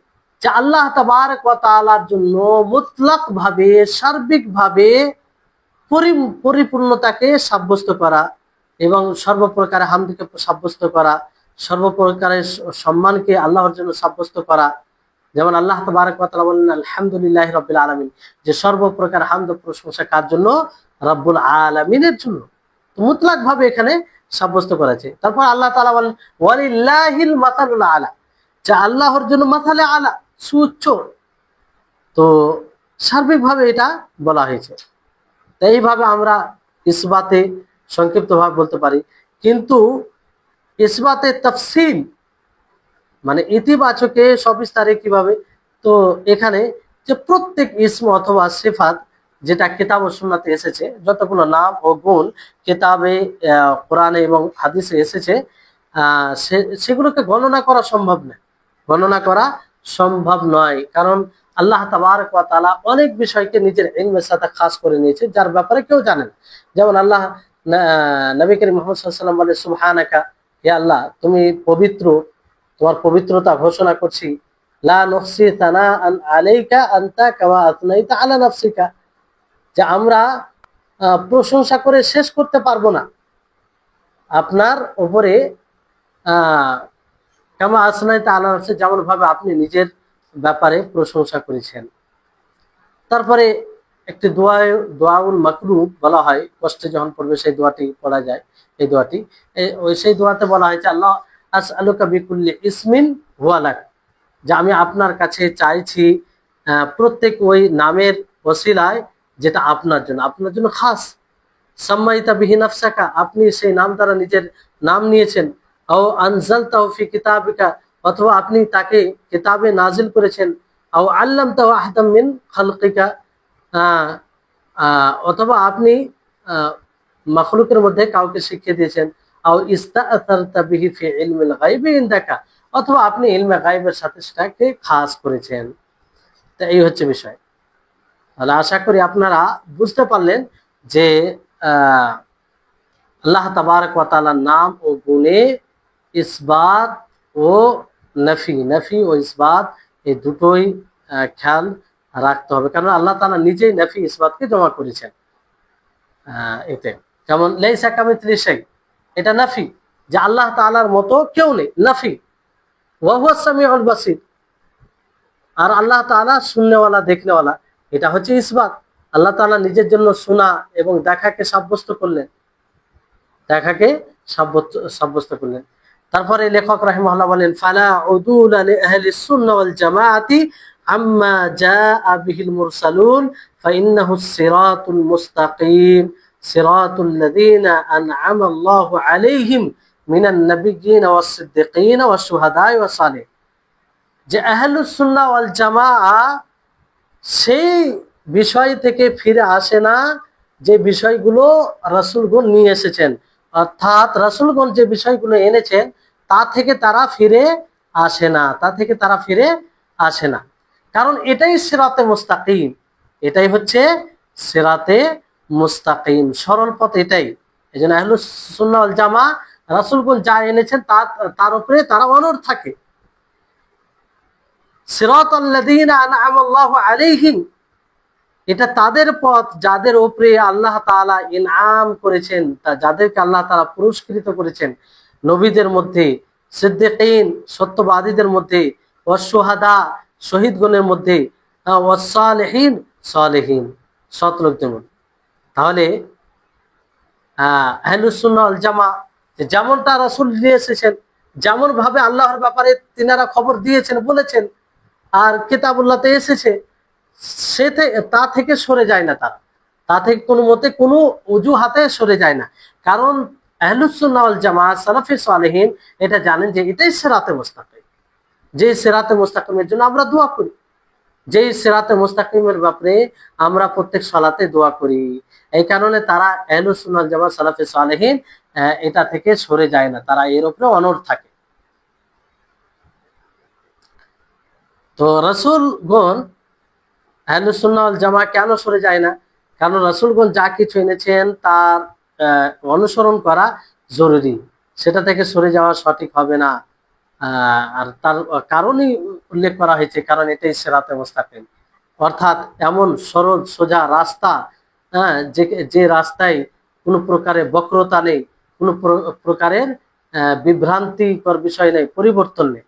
যে আল্লাহ তাবারক ওয়া তাআলার জন্য মুতলাক ভাবে, সার্বিক ভাবে পরিপূর্ণতাকে সাব্যস্ত করা, এবং সর্বপ্রকারে হামদকে সাব্যস্ত করা, সর্বপ্রকারের সম্মানকে আল্লাহর জন্য সাব্যস্ত করা। যেমন আল্লাহ তাবারক ওয়া তাআলা বলেন আলহামদুলিল্লাহি রাব্বিল আলামিন, যে সর্বপ্রকার হামদ প্রশংসা কার জন্য? রব্বুল আলামিনের জন্য। তো মুতলাক ভাবে এখানে সাব্যস্ত করেছে। তারপর আল্লাহ তাআলা বলেন ওয়ালিল্লাহিল মাসালুল আলা, যে আল্লাহর জন্য মাসালে আলা, সুউচ্চ। তো সার্বিকভাবে এটা বলা হয়েছে। তো এইভাবে আমরা ইসবাতে সংক্ষিপ্ত ভাবে বলতে পারি। কিন্তু ইসবাতে তাফসিল মানে ইতিবাচকে সবিস্তারে কিভাবে? তো এখানে যে প্রত্যেক ইসম অথবা সিফাত যেটা কিতাব ও সুন্নাতে এসেছে, যতগুলো নাম ও গুণ কিতাবে, কোরআনে এবং হাদিসে এসেছে, সেগুলোকে গণনা করা সম্ভব নয়। কারণ আল্লাহ তাবারক ওয়া তাআলা অনেক বিষয়কে নিজের ইলমের সাথে খাস করে নিয়েছে, যার ব্যাপারে কেউ জানে না। যেমন আল্লাহ নবী করিম মুহাম্মদ সাল্লাল্লাহু আলাইহি ওয়াসাল্লাম বলে সুবহানাকা, হে আল্লাহ তুমি পবিত্র, তোমার পবিত্রতা ঘোষণা করছি। লা নুহসি সানাআন আলাইকা আনতা কামা আথনাইতা আলা নাফসিকা, যে আমরা প্রশংসা করে শেষ করতে পারবো না আপনার উপরে, কামা আসনাইতা আলা নাফসিকা, যেমন ভাবে আপনি নিজের ব্যাপারে প্রশংসা করেছেন। তারপরে একটি দোয়াউল মাকরুব বলা হয়, কষ্টে যখন পড়বে সেই দোয়াটি পড়া যায়। এই দোয়াটি সেই দোয়াতে বলা হয়েছে আল্লাহ আসআলুকা বিকুল্লি ইসমিন হুয়া লাক, যে আমি আপনার কাছে চাইছি প্রত্যেক ওই নামের ওসিলায় যেটা আপনার জন্য খাস। সাম্মাইতা বিহি নাফসাকা, আপনি সেই নাম দ্বারা নিজের নাম নিয়েছেন। আও আনজালতাহু ফি কিতাবিকা, অথবা আপনি তাকে কিতাবে নাজিল করেছেন। আও আল্লামতাহু আহাদাম মিন খালকিকা, অথবা আপনি মাখলুকের মধ্যে কাউকে শিখিয়ে দিয়েছেন। আও ইস্তাআসারতা বিহি ফি ইলমিল গায়বি ইনদাকা, অথবা আপনি ইলমে গায়বের সাথে সেটাকে খাস করেছেন। তো এই হচ্ছে বিষয়। তাহলে আশা করি আপনারা বুঝতে পারলেন যে আল্লাহ তাবারক ওয়া তাআলার নাম ও গুণে ইসবাত ও নফি ও ইসবাত, এই দুটোই খেয়াল রাখতে হবে, কারণ আল্লাহ তাআলা নিজেই নফি ইসবাতকে জমা করেছেন। এতে যেমন লাইসা কামিথলি শাই, এটা নফি, যে আল্লাহ তাআলার মতো কেউ নেই, নফি। ওয়া হুয়াস সামিউল বাসীর, আর আল্লাহ তাআলা শুননেওয়ালা, দেখনেওয়ালা, এটা হচ্ছে ইসবাত। আল্লাহ তাআলা নিজের জন্য শোনা এবং দেখাকে সাব্যস্ত করলেন। তারপরে লেখক রাহিমাহুল্লাহ বলেন, ফালা উদুলা লি আহলিস সুন্নাহ ওয়াল জামাআতি আম্মা জাআ বিহিল মুরসালুন ফাইন্নাহুস সিরাতুল মুস্তাকিম সিরাতুল লাযিনা আন'আমা আল্লাহু আলাইহিম মিনান নাবিয়্যিন ওয়াস সিদ্দিকিন ওয়াশ শুহাদা'i ওয়াস সালিহিন। যে আহলুস সুন্নাহ ওয়াল জামাআ সেই বিষয় থেকে ফিরে আসে না যে বিষয়গুলো রাসূলগণ নিয়ে এসেছেন, অর্থাৎ রাসূলগণ যে বিষয়গুলো এনেছেন তা থেকে তারা ফিরে আসে না, তা থেকে তারা ফিরে আসে না। কারণ এটাই সিরাতে মুস্তাকিম, এটাই হচ্ছে সিরাতে মুস্তাকিম, সরল পথ এটাই। এই জন্য আহলুস সুন্নাহ ওয়াল জামাআ রাসূলগণ যা এনেছেন তার উপরে তারা অনড় থাকে। সিরাতাল লাযীনা আন'আমা আল্লাহু আলাইহিম, এটা তাদের পথ যাদের উপরে আল্লাহ তাআলা ইনআম করেছেন, যাদেরকে আল্লাহ তাআলা পুরস্কৃত করেছেন, নবীদের মধ্যে, সিদ্দিকিন সত্যবাদীদের মধ্যে, ওয়াস শুহাদা শহীদগণের মধ্যে, ওয়াস সালিহিন সালেহিন সৎ লোকদের মধ্যে। তাহলে আহলুস সুন্নাহ ওয়াল জামাআহ যেমনটা রাসূল নিয়ে এসেছেন, যেমন ভাবে আল্লাহর ব্যাপারে তিনারা খবর দিয়েছেন, বলেছেন, আর কিতাবুল্লাহতে এসেছে, তা থেকে সরে যায় না তারা, তা থেকে কোনো মতে কোনো অজুহাতে সরে যায় না। কারণ আহলুস সুন্নাহ ওয়াল জামাআহ সালাফে সালেহিন এটা জানেন যে এটাই সিরাতে মুস্তাকিম। যে সিরাতে মুস্তাকিমের জন্য আমরা দোয়া করি, যেই সিরাতে মুস্তাকিমের ব্যাপারে আমরা প্রত্যেক সালাতে দোয়া করি, এই কারণে তারা আহলুস সুন্নাহ ওয়াল জামাআহ সালাফে সালেহিন এটা থেকে সরে যায় না, তারা এর উপরে অনড় থাকে। তো রাসূলগণ আহলুস সুন্নাহ ওয়াল জামাআহ কেন সরে যায় না? কারণ রাসূলগণ যা কিছু এনেছেন তার অনুসরণ করা জরুরি, সেটা থেকে সরে যাওয়া সঠিক হবে না। আর তার কারণই উল্লেখ করা হয়েছে, কারণ এটাই সিরাতে মুস্তাকিম, অর্থাৎ এমন সরল সোজা রাস্তা, যে রাস্তায় কোনো প্রকারের বক্রতা নেই, কোনো প্রকারের বিভ্রান্তিকর বিষয় নেই, পরিবর্তন নেই,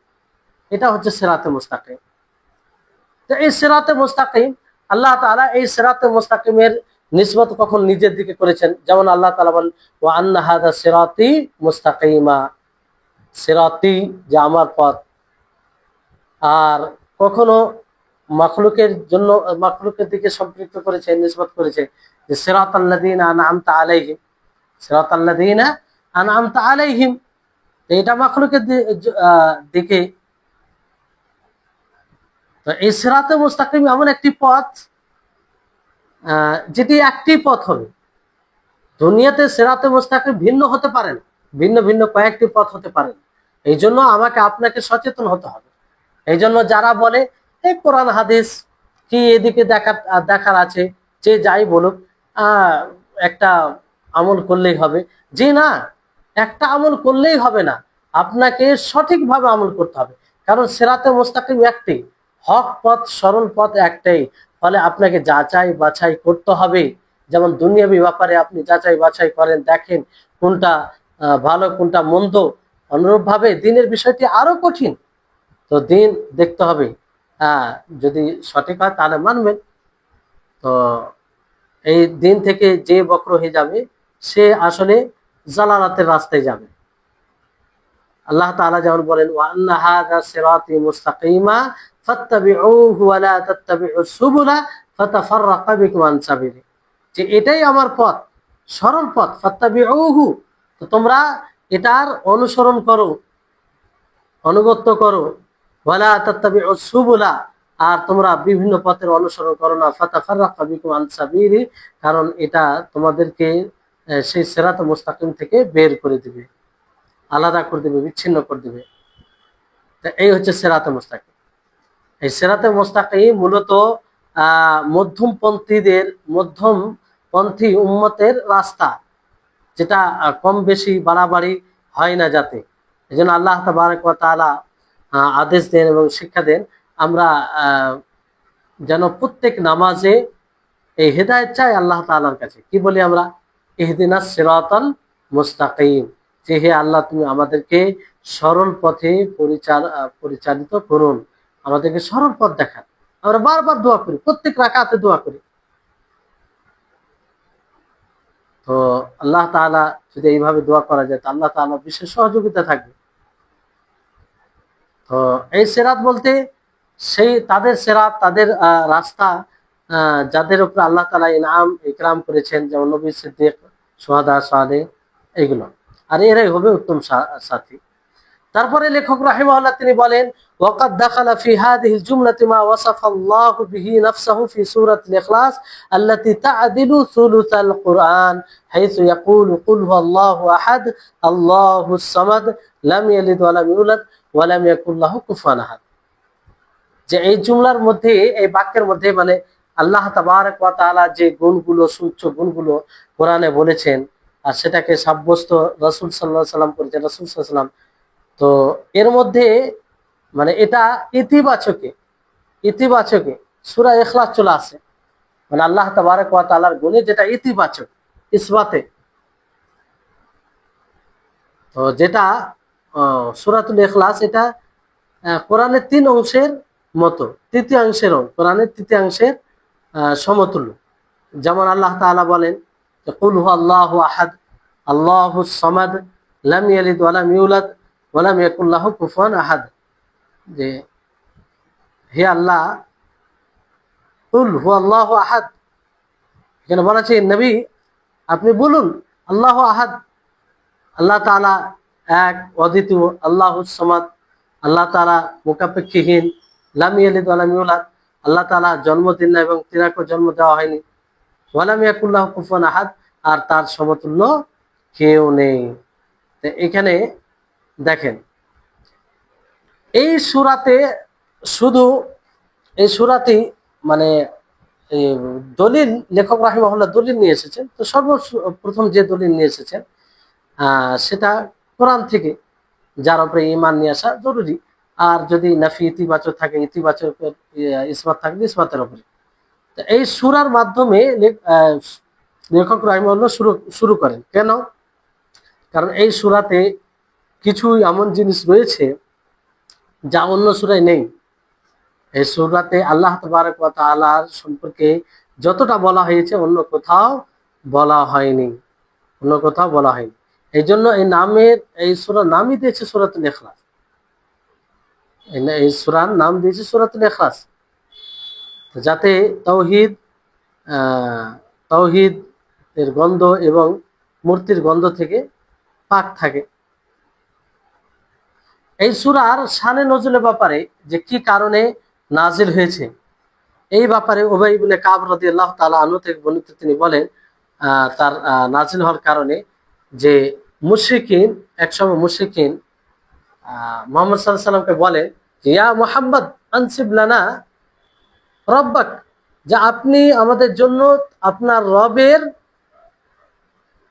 এটা হচ্ছে সিরাতে মুস্তাকিম। তো এই সিরাতে মুস্তাকিম, আল্লাহ তাআলা এই সিরাতে মুস্তাকিমের নিসবত কখন নিজের দিকে করেছেন, যেমন আল্লাহ তাআলা বলেন, ওয়া আন্না হাযা সিরাতি মুস্তাকিমা, সিরাতি যে আমার পথ। আর কখনো মাখলুকের জন্য, মাখলুকের দিকে সম্পৃক্ত করেছে, নিসবত করেছে, যে সিরাতাল লাযীনা আন'আমতা আলাইহিম, সিরাতাল লাযীনা আন'আমতা আলাইহিম, এটা মাখলুকের দিকে। তো এই সিরাতে মুস্তাকিম এমন একটি পথ যেটি একটি পথ হবে। দুনিয়াতে সিরাতে মুস্তাকিম ভিন্ন হতে পারেন, ভিন্ন ভিন্ন কয়েকটি পথ হতে পারেন। এই জন্য আমাকে আপনাকে সচেতন হতে হবে। এই জন্য যারা বলে এই কোরআন হাদিস কি এদিকে দেখার আছে, যে যাই বলুক একটা আমল করলেই হবে, যে না, একটা আমল করলেই হবে না, আপনাকে সঠিকভাবে আমল করতে হবে। কারণ সিরাতে মুস্তাকিম একটি, হক পথ, সরল পথ একটাই। ফলে আপনাকে যাচাই বাছাই করতে হবে। যেমন দুনিয়াবি ব্যাপারে আপনি যাচাই বাছাই করেন, দেখেন কোনটা ভালো কোনটা মন্দ, অনুরূপভাবে দিনের বিষয়টি আরো কঠিন। তো দিন দেখতে হবে, যদি সঠিক হয় তাহলে মানবেন। তো এই দিন থেকে যে বক্র হয়ে যাবে সে আসলে জালালাতের রাস্তায় যাবে। আল্লাহ তাআলা যেমন বলেন, ওয়া আন্না হাযা সিরাতি মুস্তাকিমা ফাত্তাবিউহু ওয়া লা তাত্তাবিউস সুবুলা ফাতাফাররাকা বিকুম আন সাবিলি, যে এটাই আমার পথ, সরল পথ, ফাত্তাবিউহু, তো তোমরা এটার অনুসরণ করো, অনুগত্য করো, ওয়া লা তাত্তাবিউস সুবুলা, আর তোমরা বিভিন্ন পথের অনুসরণ করো না, ফাতাফাররাকা বিকুম আন সাবিলি, কারণ এটা তোমাদেরকে সেই সিরাত মুস্তাকিম থেকে বের করে দিবে, আলাদা করে দিবে, বিচ্ছিন্ন করে দিবে। এই হচ্ছে সিরাতে মুস্তাকিম। এই সিরাতে মুস্তাকিম মূলত মধ্যমপন্থী উম্মতের রাস্তা, যেটা কম বেশি বাড়াবাড়ি হয় না যাতে। এই জন্য আল্লাহ তাবারক ওয়া তাআলা আদেশ দেন এবং শিক্ষা দেন, আমরা যেন প্রত্যেক নামাজে এই হেদায়েত চাই আল্লাহ তাআলার কাছে। কি বলি আমরা? ইহদিনাস সিরাতাল মুস্তাকিম, যে হে আল্লাহ তুমি আমাদেরকে সরল পথে পরিচালিত করুন, আমাদেরকে সরল পথ দেখান। আমরা বারবার দোয়া করি, প্রত্যেক রাকাতে দোয়া করি। তো আল্লাহ তাআলা যদি এইভাবে দোয়া করা যায়, তো আল্লাহ তাআলা বিশেষ সহযোগিতা থাকবে। তো এই সিরাত বলতে সেই তাদের সিরাত, তাদের রাস্তা, যাদের উপর আল্লাহ তাআলা ইনাম ইকরাম করেছেন, যেমন নবী, সিদ্দিক, সুহাদা, সালেহ, এগুলো। আর এরাই হবে উত্তম সাথী। তারপরে লেখক রাহিমাহুল্লাহ তিনি বলেন, ওয়াকাদ দাখালা ফি হাযিহিল জুমলাতি মা ওয়াসাফাল্লাহু বিহি নাফসাহু ফি সূরাতিল ইখলাস আল্লাতী তা'দিলু সুলুসাল কুরআন হাইসু ইয়াকুলু কুল হুয়াল্লাহু আহাদ আল্লাহুস সামাদ লাম ইয়ালিদ ওয়া লাম ইউলাদ ওয়া লাম ইয়াকুল লাহু কুফুয়ান আহাদ। যে এই জুমলার মধ্যে, এই বাক্যের মধ্যে মানে আল্লাহ তাবারক ওয়া তাআলা যে গুণগুলো, সুউচ্চ গুণগুলো কোরআনে বলেছেন, আর সেটাকে সাব্যস্ত রাসূল সাল্লাল্লাহু আলাইহি ওয়াসাল্লাম করেছেন, রাসূল সাল্লাল্লাহু আলাইহি ওয়াসাল্লাম। তো এর মধ্যে মানে এটা ইতিবাচকে, ইতিবাচকে সূরা ইখলাস চলে আসে, মানে আল্লাহ তাবারক ওয়া তাআলার গুণে যেটা ইতিবাচক ইসবাতে। তো যেটা সূরাতুল ইখলাস, এটা কোরআনের ৩ অংশের মতো, তৃতীয়াংশেরও, কোরআনের তৃতীয়াংশের সমতুল্য। যেমন আল্লাহ তাআলা বলেন যে কুল হুয়াল্লাহু আহাদ আল্লাহুস সামাদ লাম ইয়ালিদ ওয়া লাম ইউলাদ ওয়া লাম ইয়াকুল লাহু কুফুয়ান আহাদ। যে হে আল্লাহ, কুল হুয়াল্লাহু আহাদ, এখানে বলা আছে নবী আপনি বলুন আল্লাহু আহাদ, আল্লাহ তাআলা এক, অদ্বিতীয়, আল্লাহুস সামাদ, আল্লাহ তাআলা মুকাপেক্ষীহীন, লাম ইয়ালিদ ওয়া লাম ইউলাদ, আল্লাহ তাআলা জন্ম দেন না এবং তিনাকে জন্ম দেওয়া হয়নি, ওয়া লাম ইয়াকুল লাহু কুফুয়ান আহাদ, আর তার সমতুল্য কেউ নেই। তো এখানে দেখেন এই সূরাতে শুধু, এই সূরাটি মানে দলিল, লেখক রাহিমাহুল্লাহ দলিল নিয়ে এসেছেন। তো সর্বপ্রথম যে দলিল নিয়ে এসেছেন সেটা কোরআন থেকে, যার উপরে ঈমান নিয়ে আসা জরুরি। আর যদি নাফি ইতিবাচক থাকে, ইতিবাচক ইসবাত থাকলে ইসবাতের উপরে। তো এই সূরার মাধ্যমে লেখক রাহিমাহুল্লাহ শুরু করেন। কেন? কারণ এই সূরাতে কিছু এমন জিনিস রয়েছে যা অন্য সূরায় নেই। এই সূরাতে আল্লাহ তাবারক ওয়া তাআলার সম্পর্কে যতটা বলা হয়েছে অন্য কোথাও বলা হয়নি, অন্য কোথাও বলা হয়নি। এই জন্য এই নামের, এই সূরার নামই দিয়েছে সূরাতুল ইখলাস। এই সূরার নাম দিয়েছে সূরাতুল ইখলাস, যাতে তাওহীদ, তাওহীদ এর গন্ধ এবং মূর্তির গন্ধ থেকে পাক থাকে। এই সূরার শানে নজুলের ব্যাপারে, যে কি কারণে নাজিল হয়েছে, এই ব্যাপারে উবাই ইবনে কাব রাদিয়াল্লাহু তাআলা আনহু থেকে বর্ণিত, তিনি বলেন তার নাজিল হওয়ার কারণে যে মুশরিকিন, একসময় মুশরিকিন মুহাম্মদ সাল্লাল্লাহু আলাইহি সাল্লামকে বলে যে ইয়া মুহাম্মদ আনসিব লানা রব্বাক, যে আপনি আমাদের জন্য আপনার রবের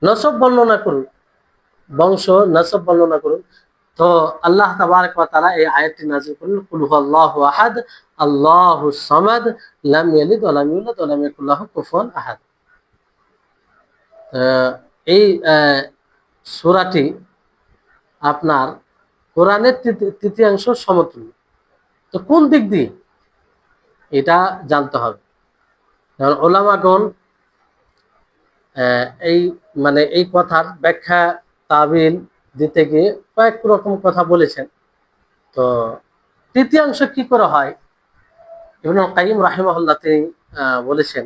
নসব বর্ণনা করুন, বংশ নসব বর্ণনা করুন। তো আল্লাহ তাবারক ওয়া তাআলা এই আয়াতটি নাযিল করলেন, কুল হুয়াল্লাহু আহাদ আল্লাহুস সামাদ লাম ইয়ালিদ ওয়া লাম ইউলাদ ওয়া লাম ইয়াকুল লাহু কুফুয়ান আহাদ। এই সূরাটি আপনার কোরআনের তৃতীয়াংশ সমতুল্য। তো কোন দিক দিয়ে এটা জানতে হবে। যেমন ওলামাগণ এই মানে এই কথার ব্যাখ্যা, তাবিল দিতে গিয়ে কয়েক রকম কথা বলেছেন। তো তৃতীয়াংশ কি করে হয়, ইবনে কাইয়িম রাহিমাহুল্লাহ তিনি বলেছেন,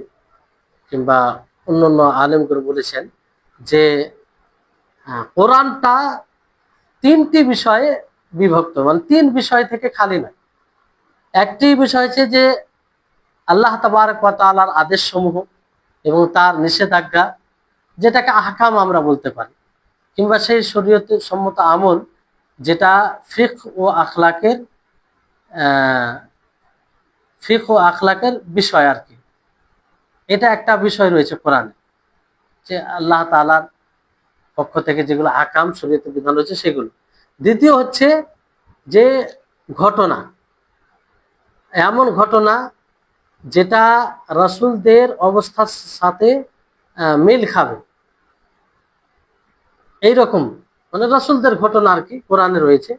কিংবা অন্যান্য আলেমগণ বলেছেন যে কোরআনটা 3টি বিষয়ে বিভক্ত, মানে 3 বিষয় থেকে খালি নয়। একটি বিষয় হচ্ছে যে আল্লাহ তাবারক ওয়া তাআলার আদেশ সমূহ এবং তার নিষেধাজ্ঞা, যেটাকে আহকাম আমরা বলতে পারি, কিংবা সেই শরীয়তে সম্মত আমল, যেটা ফিকহ ও আখলাকের বিষয় আর কি। এটা একটা বিষয় রয়েছে কোরআনে, যে আল্লাহ তাআলার পক্ষ থেকে যেগুলো আহকাম, শরীয়তের বিধান রয়েছে সেগুলো। দ্বিতীয় হচ্ছে যে ঘটনা, এমন ঘটনা যেটা রাসূলদের অবস্থার সাথে মিল খাবে, এইরকম মানে রাসূলদের ঘটনা আর কি কোরআনে রয়েছে।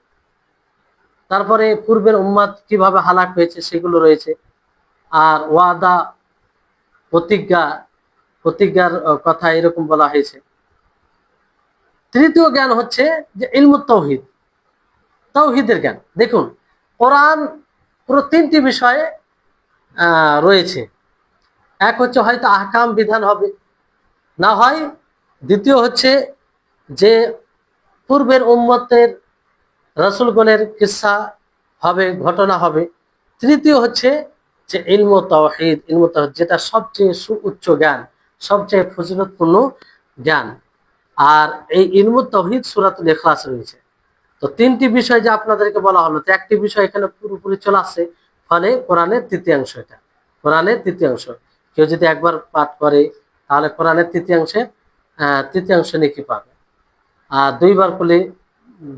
তারপরে পূর্বের উম্মাত কিভাবে হালাক হয়েছে সেগুলো রয়েছে। আর ওয়াদা, প্রতিজ্ঞার কথা এরকম বলা হয়েছে। তৃতীয় জ্ঞান হচ্ছে যে ইলমুত তাওহীদ, তাওহীদের জ্ঞান। দেখুন কোরআন পুরো তিনটি বিষয়ে রয়েছে। এক হচ্ছে হয়তো আহকাম বিধান হবে, না হয় দ্বিতীয় হচ্ছে যে পূর্বের উম্মতের রাসূলগণের কিসসা হবে, ঘটনা হবে। তৃতীয় হচ্ছে যে ইলম তাওহীদ, যেটা সবচেয়ে সুউচ্চ জ্ঞান, সবচেয়ে ফজিলতপূর্ণ জ্ঞান। আর এই ইলম তাওহীদ সূরাতুল ইখলাস রয়েছে। তো তিনটি বিষয় যে আপনাদেরকে বলা হলো, তো একটি বিষয় এখানে পুরোপুরি চলে আসছে। ফলে কোরআনের তৃতীয়াংশ, এটা কোরআনের তৃতীয়াংশ। কেউ যদি একবার পাঠ করে তাহলে কোরআনের তৃতীয়াংশ নেকি পাবে। আর দুইবার করলে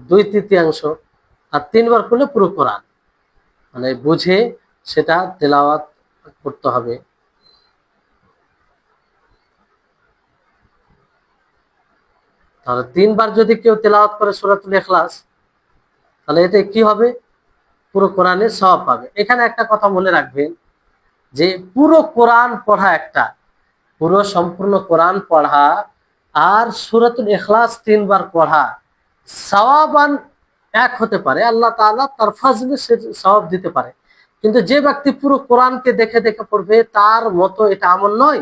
2/3, আর তিনবার করলে পুরো কোরআন। মানে বুঝে সেটা তেলাওয়াত করতে হবে। তাহলে তিনবার যদি কেউ তেলাওয়াত করে সূরাতুল ইখলাস, তাহলে এতে কি হবে? পুরো কোরআনের সওয়াব পাবে। এখানে একটা কথা মনে রাখবেন যে পুরো কোরআন পড়া একটা, পুরো সম্পূর্ণ কোরআন পড়া আর সূরাতুল ইখলাস 3বার পড়া সওয়াবান এক হতে পারে। আল্লাহ তাআলা তার ফাজলে সে সওয়াব দিতে পারে। কিন্তু যে ব্যক্তি পুরো কোরআনকে দেখে দেখে পড়বে তার মতো এটা আমল নয়,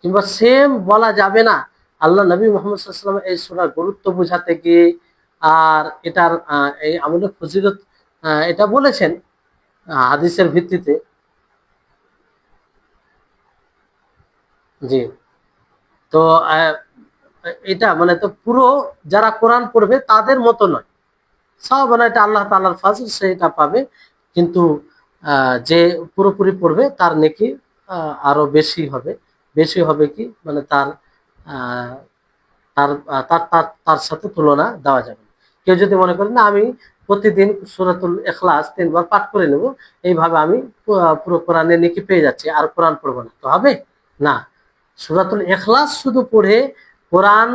কিংবা সেম বলা যাবে না। আল্লাহ নবী মুহাম্মদ সাল্লাল্লাহু আলাইহি ওয়াসাল্লাম এই সূরার গুরুত্ব বোঝাতে গিয়ে আর এটার এই আমলের ফজিলত এটা বলেছেন হাদিসের ভিত্তিতে। জি। তো এটা মানে তো পুরো যারা কোরআন পড়বে তাদের মতো নয়, সব মানে এটা আল্লাহ তাআলার ফাজল, সে এটা পাবে। কিন্তু যে পুরোপুরি পড়বে তার নেকি আরো বেশি হবে। বেশি হবে কি মানে তার আহ, তার তার তার তার সাথে তুলনা দেওয়া যাবে না। কেউ যদি মনে করে না আমি প্রতিদিন সূরাতুল ইখলাস 3বার পাঠ করে নেব, এইভাবে আমি পুরো কোরআনের নেকি পেয়ে যাচ্ছি, আর কোরআন পড়বো না, তো হবে না। সূরাতুল ইখলাস শুধু পড়ে কোরআন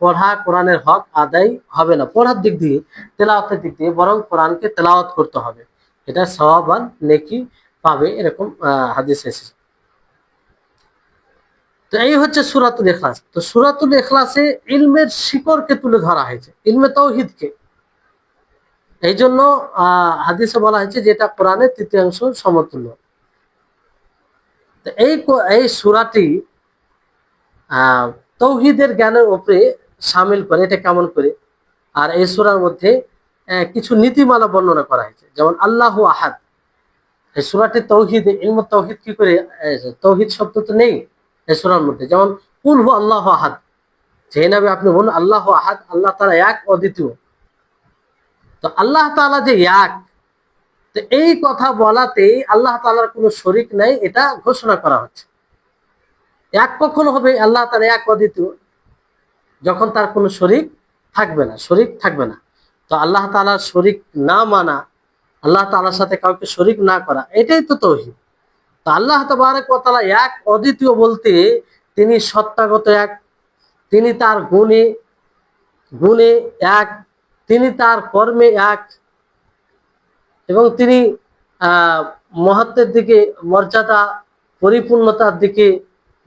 পড়া কোরআনের হক আদায় হবে না পড়ার দিক দিয়ে, তেলাওয়াতের দিক দিয়ে, বরং কোরআনকে তেলাওয়াত করতে হবে। এটা সওয়াবান নেকি পাবে, এরকম হাদিস এসেছে। তো এই হচ্ছে সূরাতুল ইখলাস। তো সূরাতুল ইখলাসে ইলমের শিকড়কে তুলে ধরা হয়েছে, ইলমে তাওহীদকে। এই জন্য হাদিসে বলা হয়েছে যে এটা কোরআনের তৃতীয়াংশ সমতুল্য। তো এই সূরাটি তৌহিদের জ্ঞানের উপরে সামিল করে। এটা কেমন করে? আর এই সূরার মধ্যে কিছু নীতিমালা বর্ণনা করা হয়েছে, যেমন আল্লাহু আহাদ। এই সূরাটি তৌহিদ, ইলম তাওহীদ কি করে, তৌহিদ শব্দ তো নেই এই সূরার মধ্যে। যেমন কুল হু আল্লাহু আহাদ, যে নবী আপনি বলুন আল্লাহু আহাদ, আল্লাহ তাআলা এক, অদ্বিতীয়। তো আল্লাহ তাআলা যে এক, তো এই কথা বলাতেই আল্লাহ তাআলার কোনো শরীক নাই এটা ঘোষণা করা হচ্ছে। এক কখন হবে আল্লাহ তাআলা এক, অদ্বিতীয়? যখন তার কোনো শরীক থাকবে না, শরীক থাকবে না। তো আল্লাহ তাআলার শরীক না মানা, আল্লাহ তাআলার সাথে কাউকে শরীক না করা, এটাই তো তৌহিদ। তো আল্লাহ তাবারক ওয়া তাআলা এক, অদ্বিতীয় বলতে তিনি সত্তাগত এক, তিনি তার গুণে গুণে এক, তিনি তার কর্মে এক, এবং তিনি মহত্বের দিকে, মর্যাদা, পরিপূর্ণতার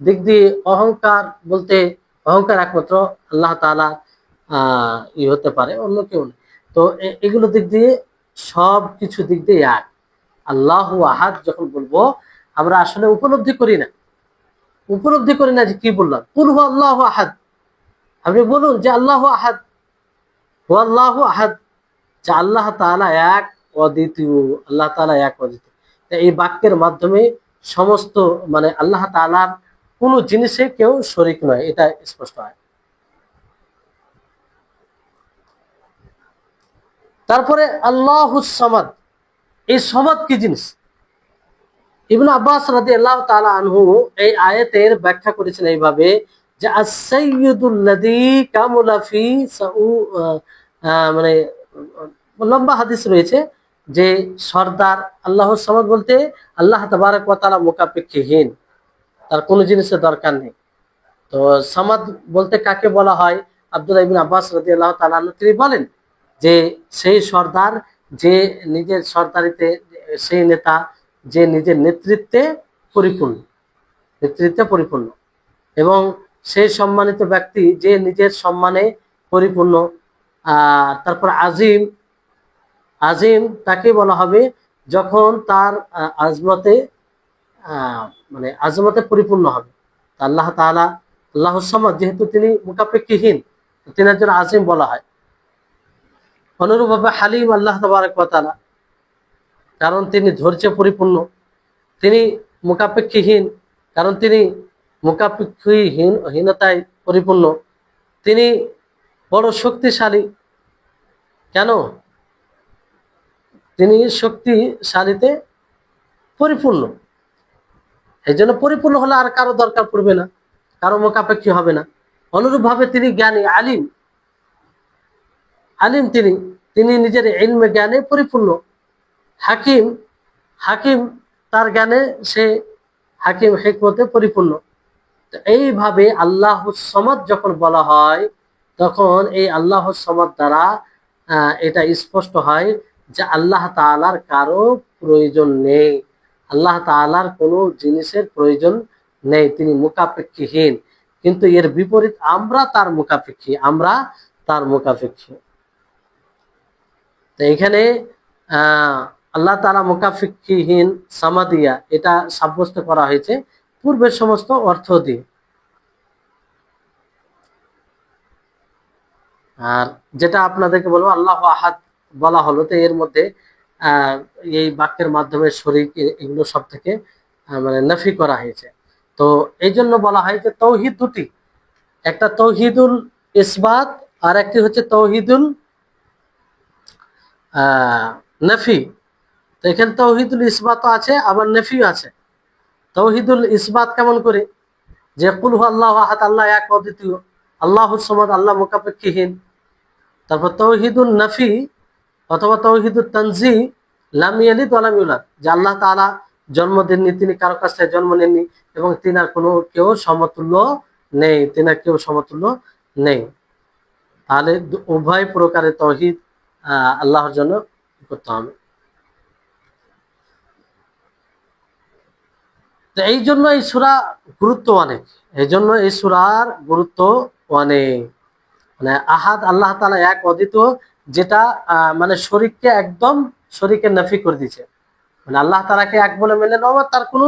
দিক দিয়ে অহংকার বলতে অহংকার একমাত্র আল্লাহ তাআলা হতে পারে, অন্য কেউ নেই। তো এগুলো দিক দিয়ে, সব কিছু দিক দিয়ে এক। আল্লাহু আহাদ যখন বলবো আমরা আসলে উপলব্ধি করি না যে কি বললাম। কুল হু আল্লাহু আহাদ, আপনি বলুন যে আল্লাহু আহাদ, হু আল্লাহু আহাদ, যে আল্লাহ তাআলা এক, অদ্বিতীয়, আল্লাহ তাআলা এক, অদ্বিতীয়। এই বাক্যের মাধ্যমে সমস্ত মানে আল্লাহ তাআলার কোন জিনিসে কেউ শরীক নয়, এটা স্পষ্ট হয়। তারপরে আল্লাহুস সামাদ, এই সামাদ কি জিনিস? ইবনে আব্বাস রাদিয়াল্লাহু তাআলা আনহু এই আয়াতের ব্যাখ্যা করেছেন এইভাবে যে আস-সাইয়্যিদুল্লাযী কামুলা ফি মানে লম্বা হাদিস রয়েছে যে সর্দার। আল্লাহর সামাদ বলতে আল্লাহ তাবারক ওয়া তাআলা মুকাপেক্ষীহীন, তার কোনো জিনিসের দরকার নেই। তো সামাদ বলতে কাকে বলা হয়? আব্দুল্লাহ ইবনে আব্বাস রাদিয়াল্লাহু তাআলা আনহু তিনি বলেন যে সেই সর্দার যে নিজের সর্দারিতে, সেই নেতা যে নিজের নেতৃত্বে পরিপূর্ণ, এবং সেই সম্মানিত ব্যক্তি যে নিজের সম্মানে পরিপূর্ণ। তারপর আজিম, আজিম তাকে বলা হবে যখন তার আজমতে মানে আজমতে পরিপূর্ণ হবে। আল্লাহ তাআলা আল্লাহus সামাদ, যেহেতু তিনি মুকাফেক্ষিহীন, তিনি একজন আজিম বলা হয়। অনুরূপভাবে হালিম আল্লাহ তাবারক ওয়া তাআলা, কারণ তিনি ধৈর্যে পরিপূর্ণ। তিনি মুকাপেক্ষীহীন, কারণ তিনি মুকাপেক্ষীহীনতায় পরিপূর্ণ। তিনি বড় শক্তিশালী, কেন? তিনি শক্তিশালীতে পরিপূর্ণ। এই জন্য পরিপূর্ণ হলে আর কারো দরকার পড়বে না, কারো মুকাপেক্ষী হবে না। অনুরূপভাবে তিনি জ্ঞানী, আলিম। আলিম তিনি তিনি নিজের ইলমে জ্ঞানে পরিপূর্ণ। হাকিম, হাকিম তার জ্ঞানে সে হাকিম হিকমতে পরিপূর্ণ। এইভাবে আল্লাহুস সামাদ যখন বলা হয়, তখন এই আল্লাহুস সামাদ দ্বারা এটা স্পষ্ট হয় যে আল্লাহ তাআলার কারো প্রয়োজন নেই, আল্লাহ তাআলার কোনো জিনিসের প্রয়োজন নেই, তিনি মুকাপেক্ষীহীন। কিন্তু এর বিপরীত আমরা তার মুকাপেক্ষী, আমরা তার মুকাপেক্ষী। তো এখানে আল্লাহ তাআলা মুকাফিকহীন সামাদিয়া এটা সাব্যস্ত করা হয়েছে পূর্বের সমস্ত অর্থ দিয়ে। আর যেটা আপনাদেরকে বলবো, আল্লাহ আহাদ বলা হলো, তো এর মধ্যে এই বাক্যের মাধ্যমে শরীক এগুলো সব থেকে মানে নফি করা হয়েছে। তো এই জন্য বলা হয় যে তৌহিদ দুটি, একটা তৌহিদুল ইসবাত আর একটি হচ্ছে তৌহিদুল নফি। তো এখানে তৌহিদুল ইসবাত আছে, আবার নফিও আছে। তৌহিদুল ইসবাত কেমন করে? যে কুল হু আল্লাহু আহাদ, আল্লাহ এক অদ্বিতীয়, আল্লাহুস সামাদ, আল্লাহ মুকাফেক্ষীহীন। তারপর তৌহিদুল নফি অথবা তৌহিদুল তানজিহ, লাম ইয়ালিদ ওয়া লাম ইউলাদ, যে আল্লাহ তাআলা জন্ম দেননি, তিনি কারো কাছ থেকে জন্ম নেননি, এবং তিনার কোনো কেউ সমতুল্য নেই, তিনার কেউ সমতুল্য নেই। তাহলে উভয় প্রকারের তৌহিদ আল্লাহর জন্য করতে হবে। তো এই জন্য এই সূরা গুরুত্ব অনেক, এই জন্য এই সূরার গুরুত্ব অনেক। মানে আহাদ, আল্লাহ তাআলা এক অদ্বিতীয়, যেটা মানে শরীককে একদম শরীকের নফি করে দিয়েছে। মানে আল্লাহ তাআলাকে এক বলে মেনে নেওয়া, তার কোনো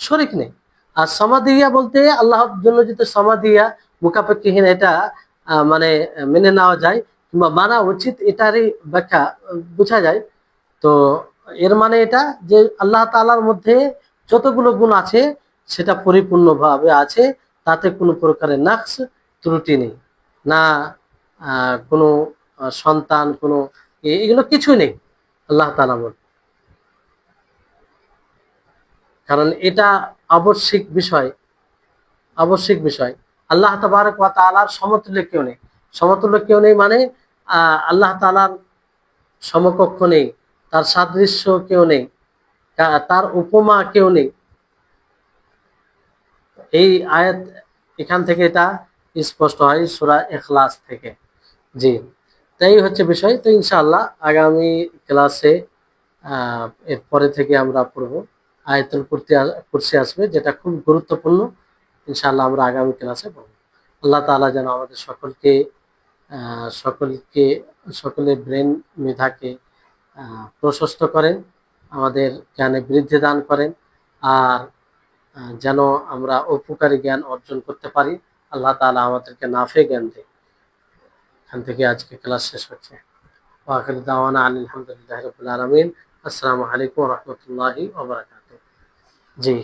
শরীক নেই। আর সমাদিয়া বলতে আল্লাহর জন্য যেটা সমাদিয়া মুকাপেক্ষীহীন, এটা মানে মেনে নেওয়া যায় কিংবা মানা উচিত, এটারই ব্যাখ্যা বোঝা যায়। তো এর মানে এটা যে আল্লাহ তাআলার মধ্যে যতগুলো গুণ আছে সেটা পরিপূর্ণভাবে আছে, তাতে কোনো প্রকারের নাকস ত্রুটি নেই, না কোনো সন্তান, কোনো এগুলো কিছুই নেই আল্লাহ তাআলার মধ্যে। কারণ এটা আবশ্যিক বিষয়, আবশ্যিক বিষয়। আল্লাহ তাবারক ওয়া তাআলার সমতুল্য কেউ নেই। সমতুল্য কেউ নেই মানে আল্লাহ তাআলার সমকক্ষ নেই, তার সাদৃশ্য কেউ নেই, তার উপমা কেউ নেই। এই আয়াত এখান থেকে এটা স্পষ্ট হয়, সূরা ইখলাস থেকে। জি, তাই হচ্ছে বিষয়। তো ইনশাআল্লাহ আগামী ক্লাসে এরপরে থেকে আমরা পড়ব আয়াতুল কুরসি আসবে, যেটা খুব গুরুত্বপূর্ণ। ইনশাআল্লাহ আমরা আগামী ক্লাসে পড়ব। আল্লাহ তাআলা যেন আমাদের সকলকে সকলকে সকলের ব্রেন মেধাকে প্রশস্ত করেন, আমাদের জ্ঞানে বৃদ্ধি দান করেন, আর যেন আমরা উপকারী জ্ঞান অর্জন করতে পারি। আল্লাহ তাআলা আমাদেরকে নাফে জ্ঞান দেয়। এখান থেকে আজকে ক্লাস শেষ হচ্ছে। ওয়া আখিরু দাওয়ানা আলহামদুলিল্লাহি রাব্বিল আলামিন। আসসালামু আলাইকুম ওয়া রাহমাতুল্লাহি ওয়া বারাকাতুহু। জি।